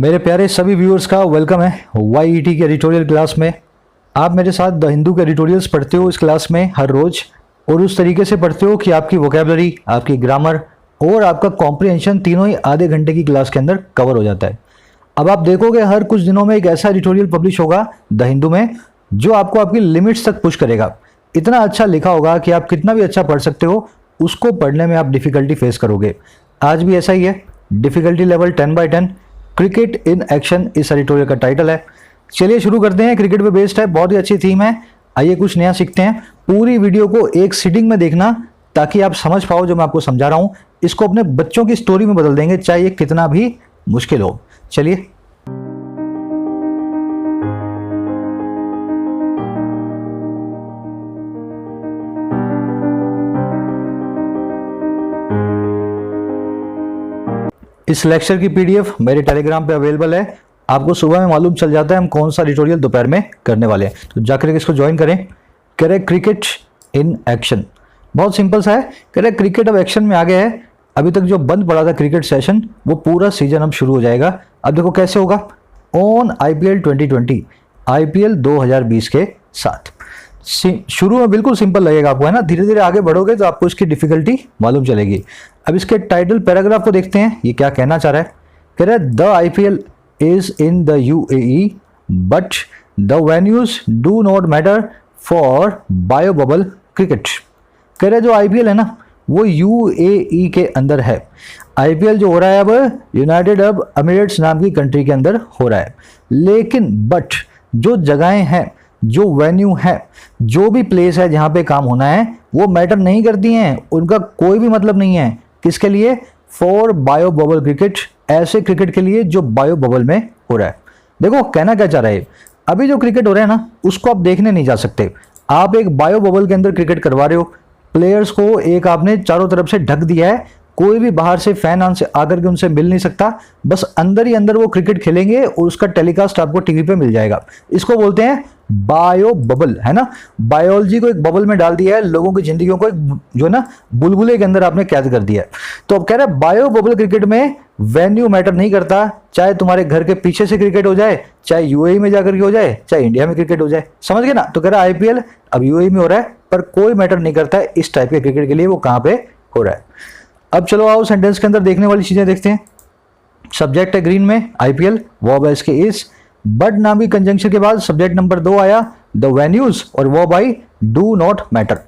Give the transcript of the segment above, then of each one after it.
मेरे प्यारे सभी व्यूअर्स का वेलकम है YET के एडिटोरियल क्लास में। आप मेरे साथ द हिंदू के एडिटोरियल्स पढ़ते हो इस क्लास में हर रोज, और उस तरीके से पढ़ते हो कि आपकी वोकैबुलरी, आपकी ग्रामर और आपका कॉम्प्रिहेंशन तीनों ही आधे घंटे की क्लास के अंदर कवर हो जाता है। अब आप देखोगे हर कुछ दिनों में एक ऐसा एडिटोरियल पब्लिश होगा द हिंदू में जो आपको आपकी लिमिट्स तक पुश करेगा। इतना अच्छा लिखा होगा कि आप कितना भी अच्छा पढ़ सकते हो, उसको पढ़ने में आप डिफिकल्टी फेस करोगे। आज भी ऐसा ही है, difficulty level 10/10। Cricket in action इस एडिटोरियल का टाइटल है। चलिए शुरू करते हैं। क्रिकेट पे बेस्ड है, बहुत ही अच्छी थीम है। आइए कुछ नया सीखते हैं। पूरी वीडियो को एक सीटिंग में देखना ताकि आप समझ पाओ जो मैं आपको समझा रहा हूं। इसको अपने बच्चों की स्टोरी में बदल देंगे, चाहे ये कितना भी मुश्किल हो। चलिए इस लेक्चर की PDF मेरे टेलीग्राम पे अवेलेबल है। आपको सुबह में मालूम चल जाता है हम कौन सा एडिटोरियल दोपहर में करने वाले हैं, तो जाकर इसको ज्वाइन करें। कह रहे क्रिकेट इन एक्शन, बहुत सिंपल सा है। कह रहे क्रिकेट अब एक्शन में आ गया है। अभी तक जो बंद पड़ा था क्रिकेट सेशन, वो पूरा सीजन अब शुरू हो जाएगा। अब देखो कैसे होगा, ऑन IPL 2020, IPL 2020 के साथ। शुरू में बिल्कुल सिंपल लगेगा आपको, है ना। धीरे धीरे आगे बढ़ोगे तो आपको इसकी डिफिकल्टी मालूम चलेगी। अब इसके टाइटल पैराग्राफ को देखते हैं, ये क्या कहना चाह रहा है। कह रहा है the IPL is in the UAE but the venues do not matter for bio bubble cricket. कह रहे जो IPL है ना वो UAE के अंदर है। IPL जो हो रहा है अब यूनाइटेड अरब एमिरेट्स नाम की कंट्री के अंदर हो रहा है, लेकिन बट जो जगहें हैं, जो वेन्यू है, जो भी प्लेस है जहाँ पे काम होना है, वो मैटर नहीं करती हैं। उनका कोई भी मतलब नहीं है। किसके लिए? फॉर बायो बबल क्रिकेट, ऐसे क्रिकेट के लिए जो बायो बबल में हो रहा है। देखो कहना क्या चाह रहा है, अभी जो क्रिकेट हो रहा है ना उसको आप देखने नहीं जा सकते। आप एक बायो बबल के अंदर क्रिकेट करवा रहे हो। प्लेयर्स को एक आपने चारों तरफ से ढक दिया है, कोई भी बाहर से फैन आकर के उनसे मिल नहीं सकता। बस अंदर ही अंदर वो क्रिकेट खेलेंगे और उसका टेलीकास्ट आपको टीवी पे मिल जाएगा। इसको बोलते हैं बायो बबल, है ना। बायोलॉजी को एक बबल में डाल दिया है, लोगों की जिंदगियों को एक जो है ना बुलबुले के अंदर आपने कैद कर दिया है। तो अब कह रहा है बायो बबल क्रिकेट में वेन्यू मैटर नहीं करता, चाहे तुम्हारे घर के पीछे से क्रिकेट हो जाए, चाहे UAE में जाकर के हो जाए, चाहे इंडिया में क्रिकेट हो जाए। समझ गए ना। तो कह रहा है IPL अब UAE में हो रहा है, पर कोई मैटर नहीं करता है इस टाइप के क्रिकेट के लिए वो कहाँ पे हो रहा है। अब चलो आओ सेंटेंस के अंदर देखने वाली चीजें देखते हैं। सब्जेक्ट है ग्रीन में IPL, वर्ब है इसके इज, बट नाम की कंजंक्शन के बाद सब्जेक्ट नंबर 2 आया द वेन्यूज, और verb I do not matter.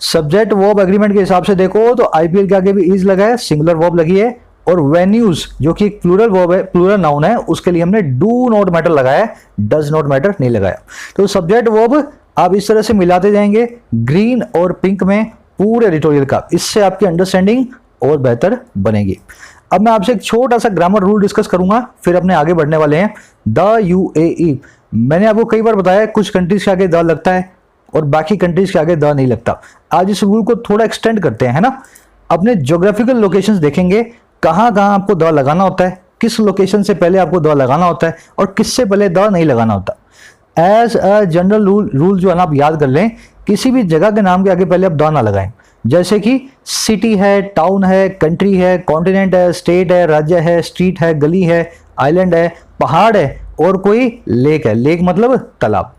Subject verb agreement के हिसाब से देखो तो IPL के आगे भी इज लगा है, सिंगुलर वर्ब लगी है, और वेन्यूज जो कि एक प्लूरल वर्ब है, प्लूरल नाउन है, उसके लिए हमने डू नॉट मैटर लगाया, डज नॉट मैटर नहीं लगाया। तो सब्जेक्ट वर्ब आप इस तरह से मिलाते जाएंगे ग्रीन और पिंक में पूरे एडिटोरियल का। इससे आपकी अंडरस्टैंडिंग और बेहतर बनेगी। अब मैं आपसे एक छोटा सा ग्रामर रूल डिस्कस करूंगा, फिर अपने आगे बढ़ने वाले हैं। द UAE, मैंने आपको कई बार बताया कुछ कंट्रीज के आगे द लगता है और बाकी कंट्रीज के आगे द नहीं लगता। आज इस रूल को थोड़ा एक्सटेंड करते हैं, है ना। अपने ज्योग्राफिकल लोकेशंस देखेंगे, कहाँ कहाँ आपको द लगाना होता है, किस लोकेशन से पहले आपको द लगाना होता है और किससे पहले द नहीं लगाना होता। एज अ जनरल रूल जो है ना आप याद कर लें, किसी भी जगह के नाम के आगे पहले आप द ना लगाएं। जैसे कि सिटी है, टाउन है, कंट्री है, कॉन्टिनेंट है, स्टेट है, राज्य है, स्ट्रीट है, गली है, आइलैंड है, पहाड़ है और कोई लेक है। लेक मतलब तालाब।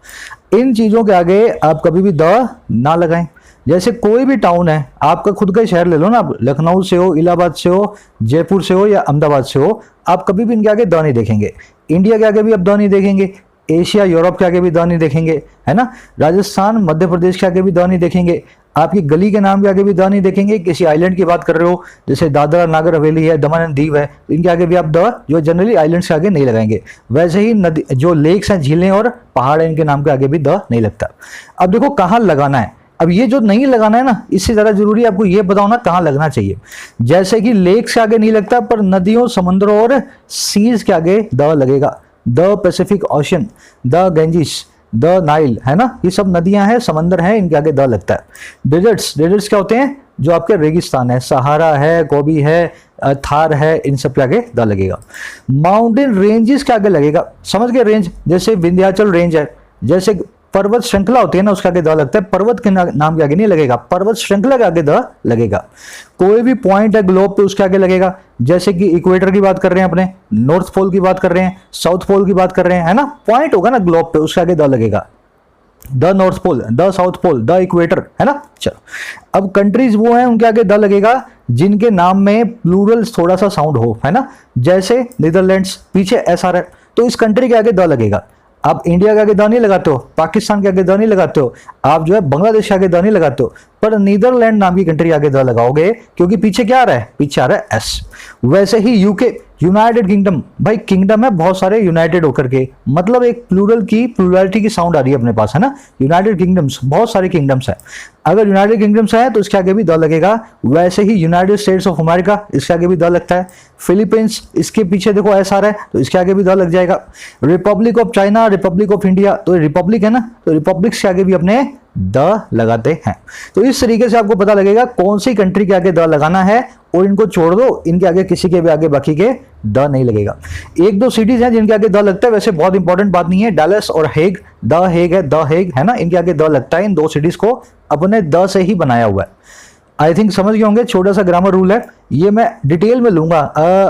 इन चीज़ों के आगे आप कभी भी द ना लगाएं। जैसे कोई भी टाउन है, आपका खुद का शहर ले लो ना, आप लखनऊ से हो, इलाहाबाद से हो, जयपुर से हो या अहमदाबाद से हो, आप कभी भी इनके आगे द नहीं देखेंगे। इंडिया के आगे भी आप द नहीं देखेंगे, एशिया यूरोप के आगे भी द नहीं देखेंगे, है ना। राजस्थान मध्य प्रदेश के आगे भी द नहीं देखेंगे। आपकी गली के नाम के आगे भी द नहीं देखेंगे। किसी आइलैंड की बात कर रहे हो, जैसे दादरा नागर हवेली है, दमन एंड दीव है, इनके आगे भी आप द जो जनरली आइलैंड्स के आगे नहीं लगाएंगे। वैसे ही नदी जो लेक्स हैं, झीलें और पहाड़ हैं, इनके नाम के आगे भी द नहीं लगता। अब देखो कहाँ लगाना है। अब ये जो नहीं लगाना है ना, इससे ज़्यादा जरूरी आपको ये बताओ ना कहाँ लगना चाहिए। जैसे कि लेक्स के आगे नहीं लगता, पर नदियों, समुद्रों और सीज के आगे द लगेगा। The Pacific Ocean, the Ganges, the Nile, है ना। ये सब नदियां हैं, समंदर हैं, इनके आगे द लगता है। डेजर्ट्स क्या होते हैं? जो आपके रेगिस्तान है, सहारा है, गोबी है, थार है, इन सब के आगे द लगेगा। माउंटेन रेंजेस के आगे लगेगा। समझ गए? रेंज जैसे विंध्याचल रेंज है, जैसे पर्वत श्रृंखला होती है ना, उसके आगे द लगता है, पर्वत के नाम के आगे नहीं लगेगा, पर्वत श्रृंखला के आगे द लगेगा। कोई भी पॉइंट है ग्लोब पे उसके आगे लगेगा, जैसे कि इक्वेटर की बात कर रहे हैं अपने, नॉर्थ पोल की बात कर रहे हैं, साउथ पोल की बात कर रहे हैं, है ना, पॉइंट होगा ना ग्लोब पे, उसके आगे द लगेगा, the north pole, the south pole, the equator, है ना। चलो अब कंट्रीज वो हैं उनके आगे द लगेगा जिनके नाम में प्लूरल थोड़ा सा साउंड हो, है ना, जैसे नीदरलैंड्स, पीछे एस आ रहा है तो इस कंट्री के आगे द लगेगा। आप इंडिया के आगे द नहीं लगाते हो, पाकिस्तान के आगे द नहीं लगाते हो, आप जो है बांग्लादेश के आगे द नहीं लगाते हो, पर नीदरलैंड नाम की कंट्री आगे द लगाओगे क्योंकि पीछे क्या आ रहा है, पीछे आ रहा है एस। वैसे ही यूके, यूनाइटेड किंगडम, भाई किंगडम है बहुत सारे यूनाइटेड होकर के, मतलब एक प्लूरल की प्लूरलिटी की साउंड आ रही है अपने पास, है ना, यूनाइटेड किंगडम्स, बहुत सारे किंगडम्स है। अगर यूनाइटेड किंगडम्स है तो इसके आगे भी द लगेगा। वैसे ही यूनाइटेड स्टेट्स ऑफ अमेरिका, इसके आगे भी द लगता है। फिलीपींस, इसके पीछे देखो ऐसा आ रहा है तो इसके आगे भी द लग जाएगा। Republic of China, Republic of India, तो रिपब्लिक है ना, तो रिपब्लिक के आगे भी अपने द लगाते हैं। तो इस तरीके से आपको पता लगेगा कौन सी कंट्री के आगे द लगाना है, और इनको छोड़ दो, इनके आगे किसी के भी आगे बाकी के द नहीं लगेगा। एक दो सिटीज हैं जिनके आगे द लगता है, वैसे बहुत इंपॉर्टेंट बात नहीं है, डैलस और हेग, द हेग है, द हेग है ना, इनके आगे द लगता है। इन दो सिटीज को अपने द से ही बनाया हुआ है। आई थिंक समझ गए होंगे, छोटा सा ग्रामर रूल है, ये मैं डिटेल में लूंगा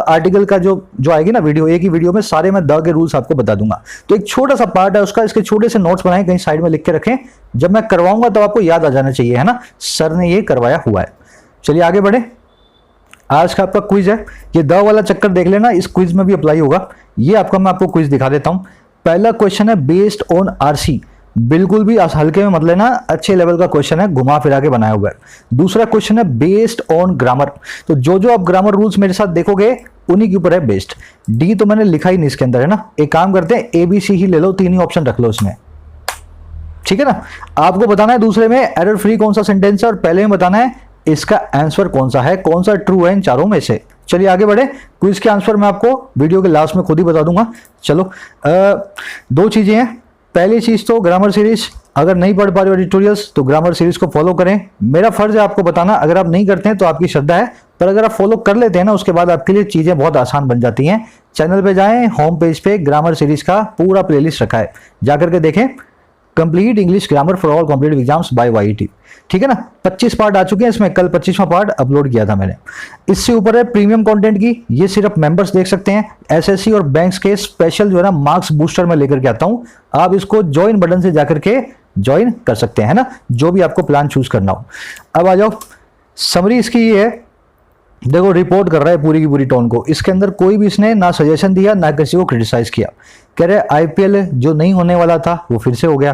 आर्टिकल का जो आएगी ना वीडियो, एक ही वीडियो में सारे मैं द के रूल्स आपको बता दूंगा। तो एक छोटा सा पार्ट है उसका, इसके छोटे से नोट्स बनाए, कहीं साइड में लिख के रखें, जब मैं करवाऊंगा तो आपको याद आ जाना चाहिए, है ना, सर ने ये करवाया हुआ है। चलिए आगे बढ़े। आज का आपका क्विज है, ये द वाला चक्कर देख लेना, इस क्विज में भी अप्लाई होगा। ये आपका मैं आपको क्विज दिखा देता हूं। पहला क्वेश्चन है बेस्ड ऑन आरसी, बिल्कुल भी हल्के में मत लेना, अच्छे लेवल का क्वेश्चन है, घुमा फिरा के बनाया हुआ है। दूसरा क्वेश्चन है बेस्ड ऑन ग्रामर, तो जो आप ग्रामर रूल्स मेरे साथ देखोगे उन्हीं के ऊपर है बेस्ड। डी तो मैंने लिखा ही नहीं इसके अंदर, है ना, एक काम करते हैं ABC ही ले लो, तीन ही ऑप्शन रख लो इसमें, ठीक है ना। आपको बताना है दूसरे में एरर फ्री कौन सा सेंटेंस है, और पहले में बताना है इसका आंसर कौन सा है, कौन सा ट्रू है इन चारों में से। चलिए आगे बढ़े। क्विज के आंसर मैं आपको वीडियो के लास्ट में खुद ही बता दूंगा। चलो दो चीजें हैं। पहली चीज तो ग्रामर सीरीज, अगर नहीं पढ़ पा रहे हो एडिटोरियल्स तो ग्रामर सीरीज को फॉलो करें। मेरा फर्ज है आपको बताना, अगर आप नहीं करते हैं तो आपकी श्रद्धा है, पर अगर आप फॉलो कर लेते हैं ना उसके बाद आपके लिए चीजें बहुत आसान बन जाती हैं। चैनल पे जाएं, होम पेज पे ग्रामर सीरीज का पूरा प्लेलिस्ट रखा है, जाकर के देखें, complete English grammar for all competitive exams by YET, ठीक है ना। 25 पार्ट आ चुके हैं इसमें, कल 25वां पार्ट अपलोड किया था मैंने। इससे ऊपर है प्रीमियम कंटेंट की, ये सिर्फ मेंबर्स देख सकते हैं। SSC और बैंक्स के स्पेशल जो है ना मार्क्स बूस्टर में लेकर के आता हूं, आप इसको ज्वाइन बटन से जाकर के ज्वाइन कर सकते हैं, है ना, जो भी आपको प्लान चूज करना हो। अब आ जाओ, समरी इसकी ये है, देखो रिपोर्ट कर रहा है पूरी की पूरी टोन को, इसके अंदर कोई भी इसने ना सजेशन दिया ना किसी को क्रिटिसाइज किया। कह रहे IPL जो नहीं होने वाला था वो फिर से हो गया।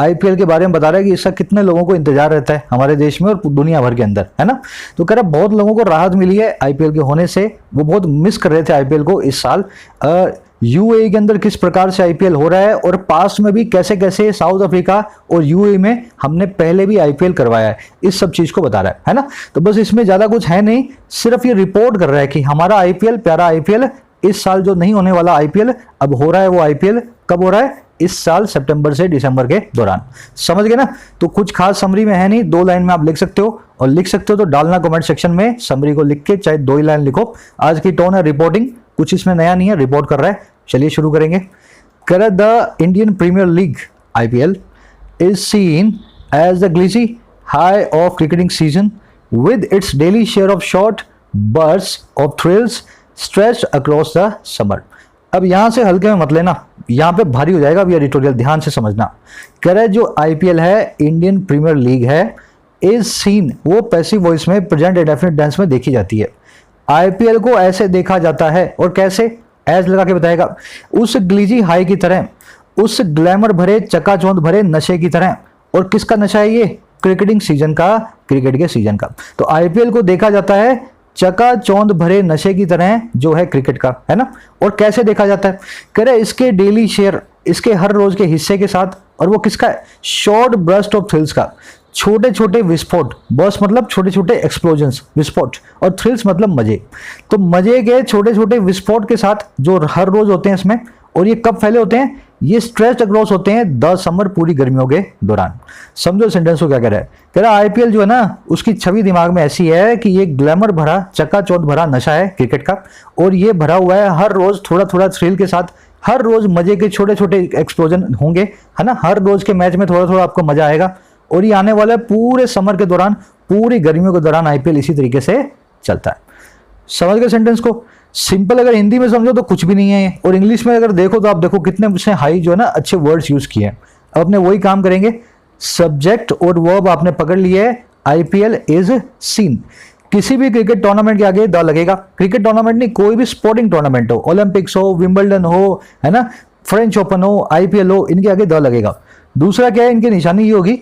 IPL के बारे में बता रहा है कि इसका कितने लोगों को इंतजार रहता है हमारे देश में और दुनिया भर के अंदर, है ना। तो कह रहा है बहुत लोगों को राहत मिली है IPL के होने से, वो बहुत मिस कर रहे थे IPL को इस साल। UAE के अंदर किस प्रकार से IPL हो रहा है, और पास्ट में भी कैसे कैसे साउथ अफ्रीका और UAE में हमने पहले भी IPL करवाया है, इस सब चीज को बता रहा है ना। तो बस इसमें ज्यादा कुछ है नहीं, सिर्फ ये रिपोर्ट कर रहा है कि हमारा IPL, प्यारा IPL, इस साल जो नहीं होने वाला IPL अब हो रहा है। वो IPL कब हो रहा है, इस साल सितंबर से दिसंबर के दौरान। समझ गए ना। तो कुछ खास समरी में है नहीं, 2 लाइन में आप लिख सकते हो, और लिख सकते हो तो डालना कमेंट सेक्शन में समरी को लिख के, चाहे 2 ही लाइन लिखो। आज की टोन है रिपोर्टिंग, कुछ इसमें नया नहीं है, रिपोर्ट कर रहा है। चलिए शुरू करेंगे। कर the Indian Premier League IPL is seen as the glitzy high of cricketing season with its daily share of short burst of thrills stretched across the summer. अब यहां से हल्के में मत लेना, यहां पे भारी हो जाएगा। अब ये एडिटोरियल ध्यान से समझना। कह रहे जो IPL है, इंडियन प्रीमियर लीग है, इज सीन, वो पैसिव वॉइस में प्रेजेंट इंडेफिनिट टेंस में देखी जाती है। IPL को ऐसे देखा जाता है, और कैसे, एज लगा के बताएगा, उस ग्लीजी हाई की तरह, उस ग्लैमर भरे चकाचौंध भरे नशे की तरह। और किसका नशा है ये, क्रिकेटिंग सीजन का, क्रिकेट के सीजन का। तो IPL को देखा जाता है चकाचौंध भरे नशे की तरह जो है क्रिकेट का, है ना। और कैसे देखा जाता है, कह रहे इसके डेली शेयर, इसके हर रोज के हिस्से के साथ, और वो किसका है, शॉर्ट ब्रस्ट ऑफ थ्रिल्स का, छोटे छोटे विस्फोट, बर्स्ट मतलब छोटे छोटे एक्सप्लोजन्स, विस्फोट, और थ्रिल्स मतलब मजे। तो मजे के छोटे छोटे विस्फोट के साथ जो हर रोज होते हैं इसमें, और ये कब फैले होते हैं, ये स्ट्रेच अक्रॉस होते हैं 10 समर पूरी गर्मियों के दौरान। समझो सेंटेंस को क्या कह रहा है। कह रहा है IPL जो है ना, उसकी छवि दिमाग में ऐसी है कि ये ग्लैमर भरा चकाचौंध भरा नशा है क्रिकेट का, और ये भरा हुआ है हर रोज थोड़ा थोड़ा थ्रिल के साथ, हर रोज मजे के छोटे छोटे एक्सप्लोजन होंगे, है ना, हर रोज के मैच में थोड़ा थोड़ा आपको मजा आएगा। और ये आने वाला है पूरे समर के दौरान, पूरी गर्मियों के दौरान आईपीएल इसी तरीके से चलता है। समझ गए सेंटेंस को? सिंपल अगर हिंदी में समझो तो कुछ भी नहीं है, और इंग्लिश में अगर देखो तो आप देखो कितने उसने हाई जो है ना अच्छे वर्ड्स यूज किए हैं। अब अपने वही काम करेंगे, सब्जेक्ट और वर्ब आपने पकड़ लिए है, आईपीएल इज सीन। किसी भी क्रिकेट टूर्नामेंट के आगे द लगेगा। क्रिकेट टूर्नामेंट नहीं, कोई भी स्पोर्टिंग टूर्नामेंट हो, ओलंपिक्स हो, विंबलडन हो, है ना, फ्रेंच ओपन हो, आईपीएल हो, इनके आगे द लगेगा। दूसरा क्या है, इनकी निशानी ये होगी,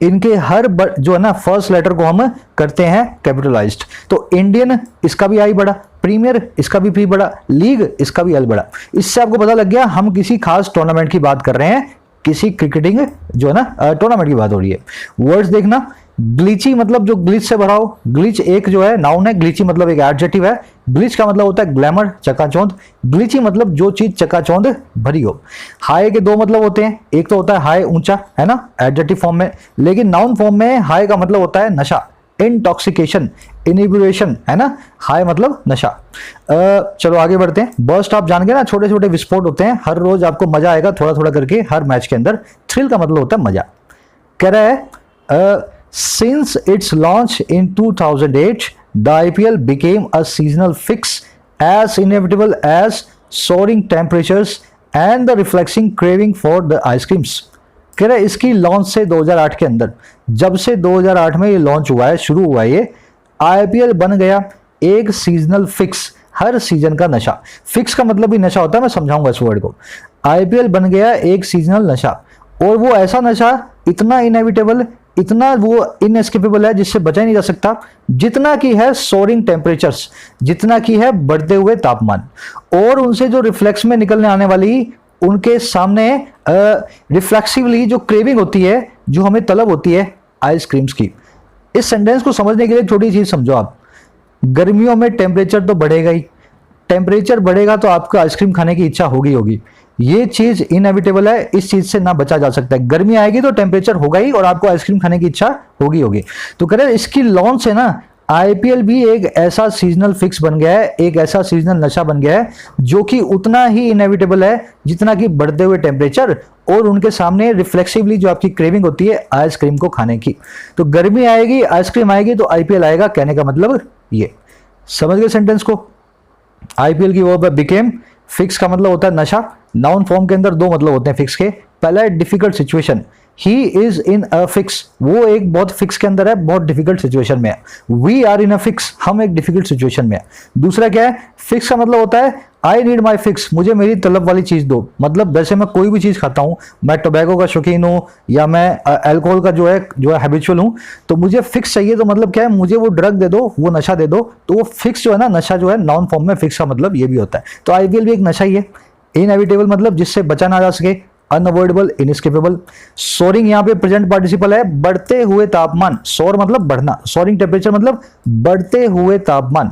इनके हर जो है ना फर्स्ट लेटर को हम करते हैं कैपिटलाइज्ड। तो इंडियन इसका भी आई बड़ा, प्रीमियर इसका भी पी बड़ा, लीग इसका भी एल बड़ा। इससे आपको पता लग गया हम किसी खास टूर्नामेंट की बात कर रहे हैं, किसी क्रिकेटिंग जो है ना टूर्नामेंट की बात हो रही है। वर्ड्स देखना, ग्लिची मतलब जो ग्लिच से भरा हो, ग्लिच एक जो है नाउन है, ग्लिची मतलब एक एडजेक्टिव है। ग्लिच का मतलब होता है ग्लैमर, चकाचौंध। ग्लिची मतलब जो चीज चकाचौंध भरी हो। हाई के दो मतलब होते हैं, एक तो होता है हाई ऊंचा, है ना, एडजेक्टिव फॉर्म में, लेकिन नाउन फॉर्म में हाई का मतलब होता है नशा, इंटॉक्सिकेशन, इनिब्रेशन, है ना, हाई मतलब नशा। चलो आगे बढ़ते हैं। बर्स्ट आप जान गए ना, छोटे छोटे विस्फोट होते हैं, हर रोज आपको मजा आएगा थोड़ा थोड़ा करके हर मैच के अंदर। थ्रिल का मतलब होता है मजा। कह रहा है since its launch in 2008 the IPL became a seasonal fix as inevitable as soaring temperatures and the refreshing craving for the ice creams। कह रहा है इसकी लॉन्च से 2008 के अंदर, जब से 2008 में ये लॉन्च हुआ है, शुरू हुआ है, ये आईपीएल बन गया एक सीजनल फिक्स, हर सीजन का नशा। फिक्स का मतलब भी नशा होता है, मैं समझाऊंगा इस वर्ड को। आईपीएल बन गया एक सीजनल नशा, और वो ऐसा नशा इतना इनएविटेबल, इतना वो इनएस्केपेबल है जिससे बचा ही नहीं जा सकता, जितना की है सोरिंग टेम्परेचर्स, जितना की है बढ़ते हुए तापमान, और उनसे जो रिफ्लेक्स में निकलने आने वाली उनके सामने रिफ्लेक्सिवली जो क्रेविंग होती है, जो हमें तलब होती है आइसक्रीम्स की। इस सेंटेंस को समझने के लिए छोटी चीज समझो आप। गर्मियों में टेम्परेचर तो बढ़ेगा ही, टेम्परेचर बढ़ेगा तो आपको आइसक्रीम खाने की इच्छा होगी। ये चीज इनएविटेबल है, इस चीज से ना बचा जा सकता है। गर्मी आएगी तो टेम्परेचर होगा ही और आपको आइसक्रीम खाने की इच्छा होगी। तो कह रहे इसकी लॉन्च से ना आईपीएल भी एक ऐसा सीजनल फिक्स बन गया है, एक ऐसा सीजनल नशा बन गया है जो कि उतना ही इनएविटेबल है जितना कि बढ़ते हुए टेम्परेचर और उनके सामने रिफ्लेक्सिवली जो आपकी क्रेविंग होती है आइसक्रीम को खाने की। तो गर्मी आएगी, आइसक्रीम आएगी तो आईपीएल आएगा, कहने का मतलब ये। समझ गए सेंटेंस को? आईपीएल की वर्ब बिकेम, फिक्स का मतलब होता है नशा। नाउन फॉर्म के अंदर दो मतलब होते हैं फिक्स के। पहला है difficult situation, he is in a fix, वो एक बहुत फिक्स के अंदर है, बहुत डिफिकल्ट सिचुएशन में है। We are in a fix, हम एक डिफिकल्ट सिचुएशन में है। दूसरा क्या है, फिक्स का मतलब होता है आई नीड माई फिक्स, मुझे मेरी तलब वाली चीज दो। मतलब वैसे मैं कोई भी चीज खाता हूं, मैं टोबैको का शौकीन हूं या मैं अल्कोहल का जो है हैबिचुअल हूं, तो मुझे फिक्स चाहिए। तो मतलब क्या है, मुझे वो ड्रग दे दो, वो नशा दे दो। तो वो फिक्स जो है ना, नशा जो है नाउन फॉर्म में फिक्स का मतलब ये भी होता है। तो आईपीएल भी एक नशा ही है। इनएविटेबल मतलब जिससे बचा ना जा सके, अनअवॉइडेबल, इनएस्केपेबल। सोरिंग यहाँ पे प्रेजेंट पार्टिसिपल है, बढ़ते हुए तापमान। सोर मतलब बढ़ना, सोरिंग टेम्परेचर मतलब बढ़ते हुए तापमान।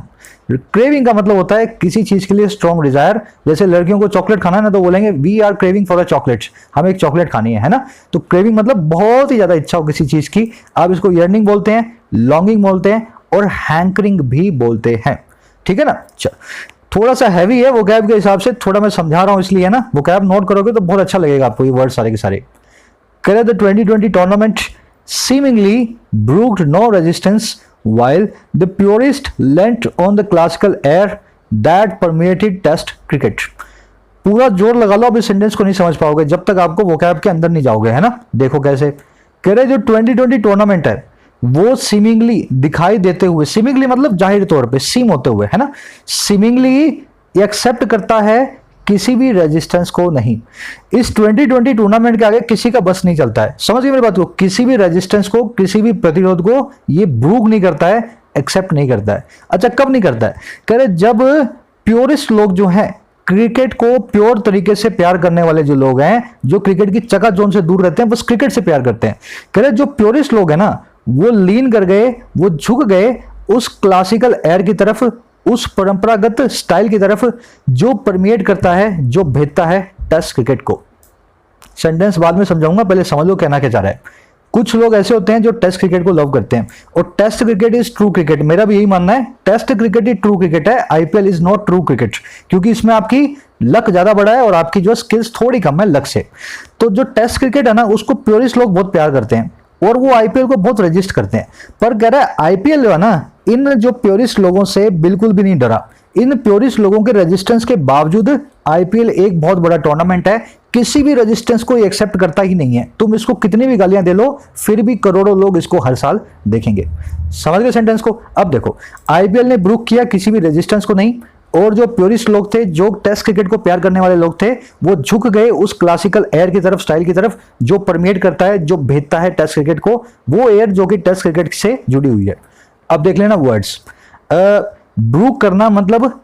क्रेविंग का मतलब होता है किसी चीज के लिए स्ट्रॉन्ग डिजायर। जैसे लड़कियों को चॉकलेट खाना है ना, तो बोलेंगे we are craving for a chocolate, हमें एक चॉकलेट खानी है ना। तो क्रेविंग मतलब बहुत ही ज्यादा इच्छा हो किसी चीज की। आप इसको यर्निंग बोलते हैं, लॉन्गिंग बोलते हैं और हैंकरिंग भी बोलते हैं। ठीक है ना? थोड़ा सा हैवी है वोकैब के हिसाब से, थोड़ा मैं समझा रहा हूं इसलिए ना। वोकैब नोट करोगे तो बहुत अच्छा लगेगा आपको, ये वर्ड सारे के सारे। कह the 2020 tournament seemingly brooked no resistance while the purist lent on the classical air that permeated test cricket। पूरा जोर लगा लो, अब इस सेंटेंस को नहीं समझ पाओगे जब तक आपको वोकैब के अंदर नहीं जाओगे, है ना। देखो कैसे कह रहे, जो 2020 टूर्नामेंट है वो सीमिंगली दिखाई देते हुए, सीमिंगली मतलब जाहिर तौर पे, सीम होते हुए, है ना, सीमिंगली एक्सेप्ट करता है किसी भी रेजिस्टेंस को नहीं। इस 2020 टूर्नामेंट के आगे किसी का बस नहीं चलता है। समझिए मेरी बात को, किसी भी रेजिस्टेंस को, किसी भी प्रतिरोध को ये ब्रूक नहीं करता है, एक्सेप्ट नहीं करता है। अच्छा, कब नहीं करता है? कह रहे जब प्योरिस्ट लोग जो हैं, क्रिकेट को प्योर तरीके से प्यार करने वाले जो लोग हैं, जो क्रिकेट की चकाचौंध से दूर रहते हैं, बस क्रिकेट से प्यार करते हैं। कह रहे जो प्योरिस्ट लोग हैं ना, वो लीन कर गए, वो झुक गए उस क्लासिकल एयर की तरफ, उस परंपरागत स्टाइल की तरफ जो परमिएट करता है, जो भेदता है टेस्ट क्रिकेट को। सेंटेंस बाद में समझाऊंगा, पहले समझ लो कहना क्या चाह रहा है। कुछ लोग ऐसे होते हैं जो टेस्ट क्रिकेट को लव करते हैं, और test cricket is true cricket. मेरा भी यही मानना है, टेस्ट क्रिकेट ही ट्रू क्रिकेट है, IPL is not true cricket, क्योंकि इसमें आपकी लक ज्यादा बड़ा है और आपकी जो स्किल्स थोड़ी कम है लक से। तो जो टेस्ट क्रिकेट है ना, उसको प्योरिस्ट लोग बहुत प्यार करते हैं और वो आईपीएल को बहुत रजिस्ट करते हैं। पर कह रहा है आईपीएल जो है ना, इन जो प्योरिस्ट लोगों से बिल्कुल भी नहीं डरा। इन प्योरिस्ट लोगों के रेजिस्टेंस के बावजूद आईपीएल एक बहुत बड़ा टूर्नामेंट है, किसी भी रेजिस्टेंस को एक्सेप्ट करता ही नहीं है। तुम इसको कितनी भी गालियां दे लो, फिर भी करोड़ों लोग इसको हर साल देखेंगे। समझ गए सेंटेंस को? अब देखो, आईपीएल ने ब्रूक किया किसी भी रेजिस्टेंस को नहीं, और जो प्योरिस्ट लोग थे, जो टेस्ट क्रिकेट को प्यार करने वाले लोग थे, वो झुक गए उस क्लासिकल एयर की तरफ, स्टाइल की तरफ, जो परमेट करता है, जो भेजता है टेस्ट क्रिकेट को, वो एयर जो कि टेस्ट क्रिकेट से जुड़ी हुई है। अब देख लेना वर्ड्स। ब्रूक करना मतलब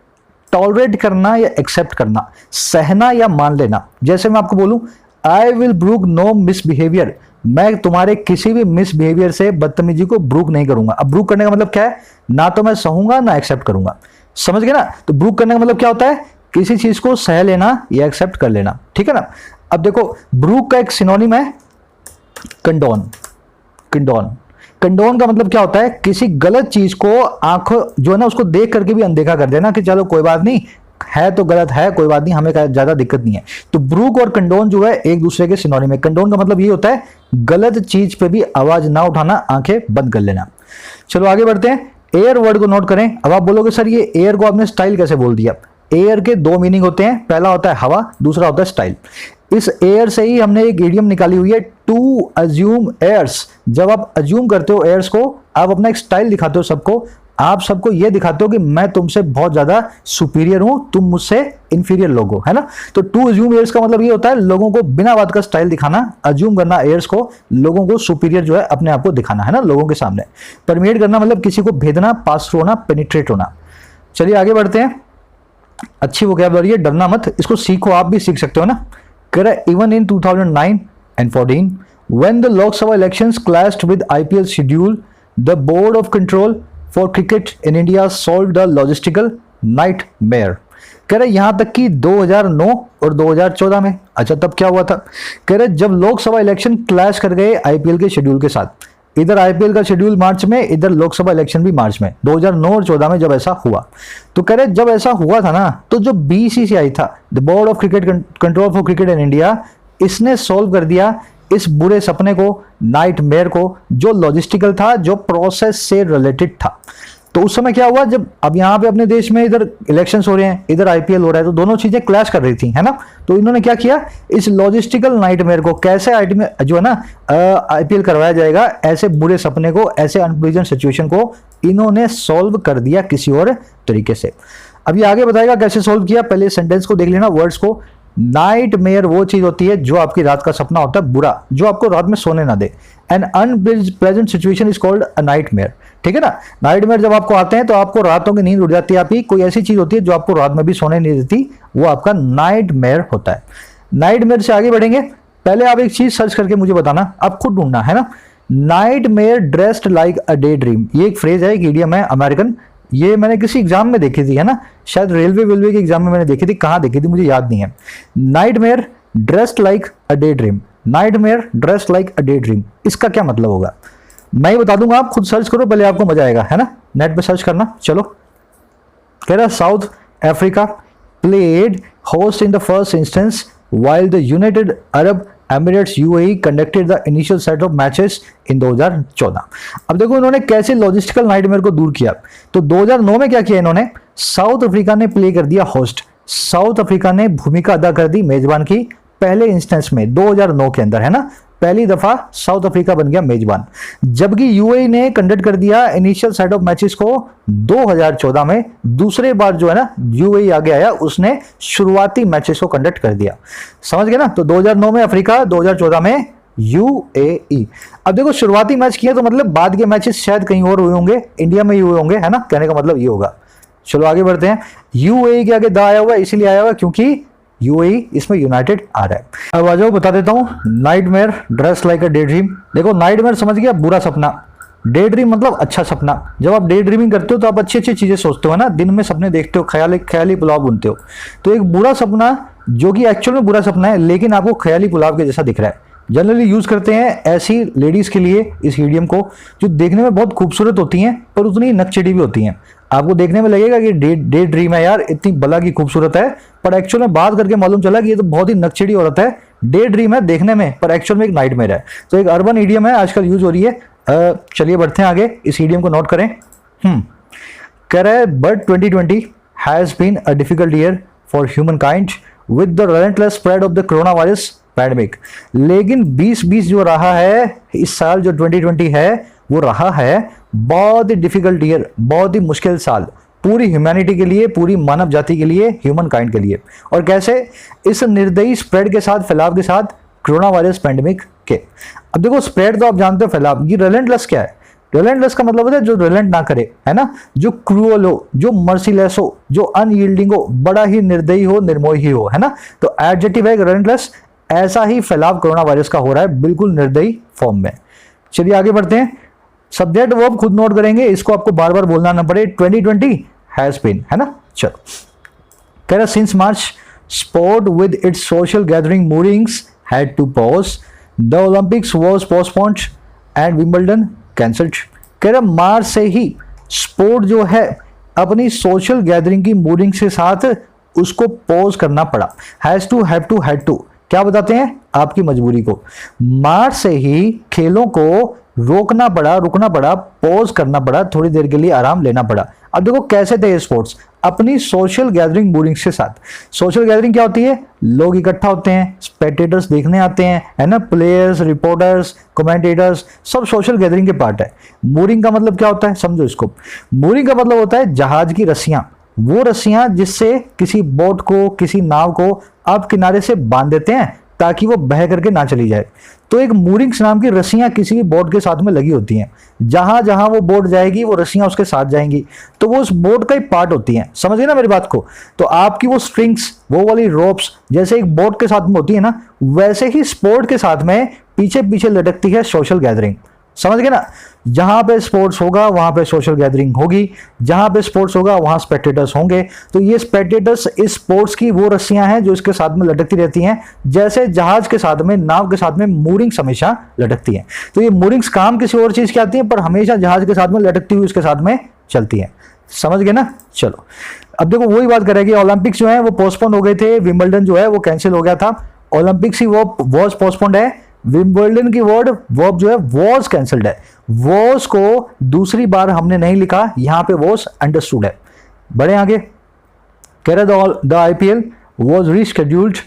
टॉलरेट करना या एक्सेप्ट करना, सहना या मान लेना। जैसे मैं आपको बोलूं, I will brook no misbehaviour, मैं तुम्हारे किसी भी मिसबिहेवियर से, बदतमीजी को ब्रूक नहीं करूंगा। अब ब्रूक करने का मतलब क्या है? ना तो मैं सहूंगा ना एक्सेप्ट करूंगा। समझ गए ना? तो ब्रूक करने का मतलब क्या होता है? किसी चीज को सह लेना या एक्सेप्ट कर लेना, ठीक है ना। अब देखो, ब्रूक का एक सिनोनिम है कंडोन। कंडोन, कंडोन का मतलब क्या होता है? किसी गलत चीज को आंखों जो है ना, उसको देख करके भी अनदेखा कर देना कि चलो कोई बात नहीं, है तो गलत है, कोई बात नहीं, हमें ज्यादा दिक्कत नहीं है। तो ब्रूक और कंडोन जो है एक दूसरे के सिनोनिम है। कंडोन का मतलब ये होता है गलत चीज पे भी आवाज ना उठाना, आंखें बंद कर लेना। चलो आगे बढ़ते हैं। एयर वर्ड को नोट करें। अब आप बोलोगे सर ये एयर को आपने स्टाइल कैसे बोल दिया? एयर के दो मीनिंग होते हैं, पहला होता है हवा, दूसरा होता है स्टाइल। इस एयर से ही हमने एक इडियम निकाली हुई है, टू अज्यूम एयर्स। जब आप अज्यूम करते हो एयर्स को, आप अपना एक स्टाइल दिखाते हो सबको, आप सबको ये दिखाते हो कि मैं तुमसे बहुत ज्यादा सुपीरियर हूं, तुम मुझसे इंफीरियर लोग हो, है ना। तो टू अज्यूम एयर्स का मतलब ये होता है लोगों को बिना बात का स्टाइल दिखाना, अज्यूम करना एयर्स को, लोगों को सुपीरियर जो है अपने आप को दिखाना, है ना, लोगों के सामने। परमेट करना मतलब किसी को भेदना, पास थ्रू होना, पेनिट्रेट होना। चलिए आगे बढ़ते हैं। अच्छी वोकैबुलरी है, डरना मत, इसको सीखो, आप भी सीख सकते हो ना। कह रहा है even in 2009 and 14 when the Lok Sabha elections clashed with IPL schedule, the board of control for cricket in India solved the logistical nightmare। कह रहे यहां तक कि 2009 और 2014 में, अच्छा तब क्या हुआ था? कह रहे जब लोकसभा इलेक्शन क्लैश कर गए आईपीएल के शेड्यूल के साथ, इधर आईपीएल का शेड्यूल मार्च में, इधर लोकसभा इलेक्शन भी मार्च में, 2009 और 14 में जब ऐसा हुआ, तो कह रहे जब ऐसा हुआ था ना, तो जो बीसीसीआई था, the board of cricket control for cricket in India, इसने सॉल्व कर दिया इस बुरे सपने को, नाइटमेयर को, जो लॉजिस्टिकल था, जो प्रोसेस से रिलेटेड था। तो उस समय क्या हुआ, जब अब यहाँ पे अपने देश में इधर इलेक्शंस हो रहे हैं, इधर आईपीएल हो रहा है, तो दोनों चीजें क्लैश कर रही थी, है ना। तो इन्होंने क्या किया, इस लॉजिस्टिकल नाइटमेयर को कैसे जो है ना आईपीएल करवाया जाएगा, ऐसे बुरे सपने को, ऐसे अनप्लीजेंट सिचुएशन को इन्होंने सॉल्व कर दिया किसी और तरीके से। अब ये आगे बताएगा कैसे सॉल्व किया। पहले सेंटेंस को देख लेना, वर्ड्स को। नाइटमेयर वो चीज होती है जो आपकी रात का सपना होता है बुरा, जो आपको रात में सोने ना दे। An unpleasant situation is called a nightmare, ठीक है ना। नाइटमेयर जब आपको आते हैं तो आपको रातों की नींद उड़ जाती है आपकी, कोई ऐसी चीज होती है जो आपको रात में भी सोने नहीं देती, वो आपका नाइटमेयर होता है। नाइटमेयर से आगे बढ़ेंगे, पहले आप एक चीज सर्च करके मुझे बताना, आप खुद ढूंढना, है ना। Nightmare dressed like a day dream, ये एक फ्रेज है, एक इडियम है अमेरिकन, ये मैंने किसी एग्जाम में देखी थी, है ना, शायद रेलवे के एग्जाम में मैंने देखी थी, कहाँ देखी थी मुझे याद नहीं है। Nightmare dressed like a day dream, nightmare dressed like a day dream, इसका क्या मतलब होगा मैं ही बता दूंगा, आप खुद सर्च करो, पहले आपको मजा आएगा, है ना, नेट पे सर्च करना। चलो, कह रहा south Africa played host in the first instance while the United Arab Emirates UAE conducted the initial set of matches in 2014। अब देखो इन्होंने कैसे लॉजिस्टिकल नाइटमेयर को दूर किया। तो 2009 में क्या किया इन्होंने, साउथ अफ्रीका ने प्ले कर दिया होस्ट, साउथ अफ्रीका ने भूमिका अदा कर दी मेजबान की, पहले इंस्टेंस में 2009 के अंदर, है ना, पहली दफा साउथ अफ्रीका बन गया मेजबान। जबकि यूएई ने कंडक्ट कर दिया इनिशियल सेट ऑफ मैचेस को 2014 में, दूसरे बार जो है ना यूएई आगे आया, उसने शुरुआती मैचेस को कंडक्ट कर दिया। समझ गए ना। तो 2009 में अफ्रीका, 2014 में यूएई। अब देखो शुरुआती मैच किए तो मतलब बाद के मैचेस शायद कहीं और हुए होंगे, इंडिया में ही हुए होंगे, है ना, कहने का मतलब ये होगा। चलो आगे बढ़ते हैं। यूएई के आगे द आया हुआ, इसीलिए आया हुआ क्योंकि यूएई इसमें यूनाइटेड आ रहा है। अब आ जाओ बता देता हूँ, nightmare dress like a day dream. देखो नाइटमेयर समझ गया, बुरा सपना, डे ड्रीम मतलब अच्छा सपना। जब आप डे ड्रीमिंग करते हो तो आप अच्छी अच्छी चीजें सोचते हो ना, दिन में सपने देखते हो, ख्याली पुलाव बुनते हो। तो एक बुरा सपना जो कि एक्चुअल में बुरा सपना है, लेकिन आपको ख्याली पुलाव के जैसा दिख रहा है, जनरली यूज करते हैं ऐसी लेडीज के लिए इस ईडियम को जो देखने में बहुत खूबसूरत होती हैं पर उतनी नकचढ़ी भी होती हैं। आपको देखने में लगेगा कि डे ड्रीम है यार, इतनी बला की खूबसूरत है, पर एक्चुअल में बात करके मालूम चला कि ये तो बहुत ही नकचढ़ी औरत है। डे ड्रीम है देखने में पर एक्चुअल में एक नाइटमेयर है। तो एक अर्बन ईडियम है, आजकल यूज हो रही है। चलिए बढ़ते हैं आगे, इस ईडियम को नोट करें। कह रहा है but 2020 has been a difficult year for human kind with the relentless spread of the corona virus pandemic. लेकिन 2020 जो रहा है, इस साल जो 2020 है वो रहा है बहुत ही डिफिकल्ट ईयर, बहुत ही मुश्किल साल पूरी ह्यूमैनिटी के लिए, पूरी मानव जाति के लिए, ह्यूमन काइंड के लिए। और कैसे? इस निर्दयी स्प्रेड के साथ, फैलाव के साथ, कोरोना वायरस पैंडेमिक के। अब देखो स्प्रेड तो आप जानते हो, फैलाव। ये रिलेंटलेस क्या है? रिलेंटलेस का मतलब होता है जो रिलेंट ना करे, है ना, जो क्रूअल हो, जो मर्सीलेस हो, जो अनयील्डिंग हो, बड़ा ही निर्दयी हो, निर्मोही हो, है ना। तो एडजेक्टिव है रिलेंटलेस। ऐसा ही फैलाव कोरोना वायरस का हो रहा है, बिल्कुल निर्दयी फॉर्म में। चलिए आगे बढ़ते हैं। सब्जेक्ट वर्ब खुद नोट करेंगे, इसको आपको बार बार बोलना ना पड़े। 2020 हैज बीन, है ना। चलो कह रहा since March sport with its social gathering movings had to pause, the Olympics was postponed and Wimbledon cancelled. कह रहा मार्च से ही स्पोर्ट जो है अपनी सोशल गैदरिंग की मूविंग के साथ उसको पॉज करना पड़ा। Has to, have to, had to क्या बताते हैं? आपकी मजबूरी को। मार्च से ही खेलों को रोकना पड़ा, रुकना पड़ा, पॉज करना पड़ा, थोड़ी देर के लिए आराम लेना पड़ा। अब देखो कैसे थे ये स्पोर्ट्स? अपनी सोशल गैदरिंग मूविंग्स के साथ। सोशल गैदरिंग क्या होती है? लोग इकट्ठा होते हैं, स्पेक्टेटर्स देखने आते हैं, है ना, प्लेयर्स, रिपोर्टर्स, कमेंटेटर्स, सब सोशल गैदरिंग के पार्ट है। मूरिंग का मतलब क्या होता है? समझो इसको। मूरिंग का मतलब होता है जहाज की रस्सियां, वो रस्सियां जिससे किसी बोट को, किसी नाव को आप किनारे से बांध देते हैं ताकि वो बह करके ना चली जाए। तो एक मूरिंग्स नाम की रस्सियां किसी भी बोट के साथ में लगी होती हैं। जहां जहां वो बोट जाएगी वो रस्सियां उसके साथ जाएंगी, तो वो उस बोट का ही पार्ट होती हैं। समझ गए ना मेरी बात को? तो आपकी वो स्ट्रिंग्स, वो वाली रोप्स जैसे एक बोट के साथ में होती है ना, वैसे ही स्पोर्ट के साथ में पीछे पीछे लटकती है सोशल गैदरिंग। समझ गए ना? जहां पे स्पोर्ट्स होगा वहां पे सोशल गैदरिंग होगी, जहां पे स्पोर्ट्स होगा वहां स्पेक्टेटर्स होंगे। तो ये स्पेक्टेटर्स इस स्पोर्ट्स की वो रस्सियां हैं जो इसके साथ में लटकती रहती हैं, जैसे जहाज के साथ में, नाव के साथ में मूरिंग्स हमेशा लटकती हैं। तो ये मूरिंग्स काम किसी और चीज की आती हैं पर हमेशा जहाज के साथ में लटकती हुई उसके साथ में चलती हैं। समझ गए ना? चलो अब देखो वही बात करेंगे। ओलंपिक्स जो है वो पोस्टपोन हो गए थे, विंबलडन जो है वो कैंसिल हो गया था। ओलंपिक्स ही वो वॉज पोस्टपोन्ड है, विंबलडन की वर्ब जो है वॉज कैंसल्ड है। वॉज को दूसरी बार हमने नहीं लिखा, यहां पे वॉज अंडरस्टूड है। बढ़े आगे। कह रहे the IPL was rescheduled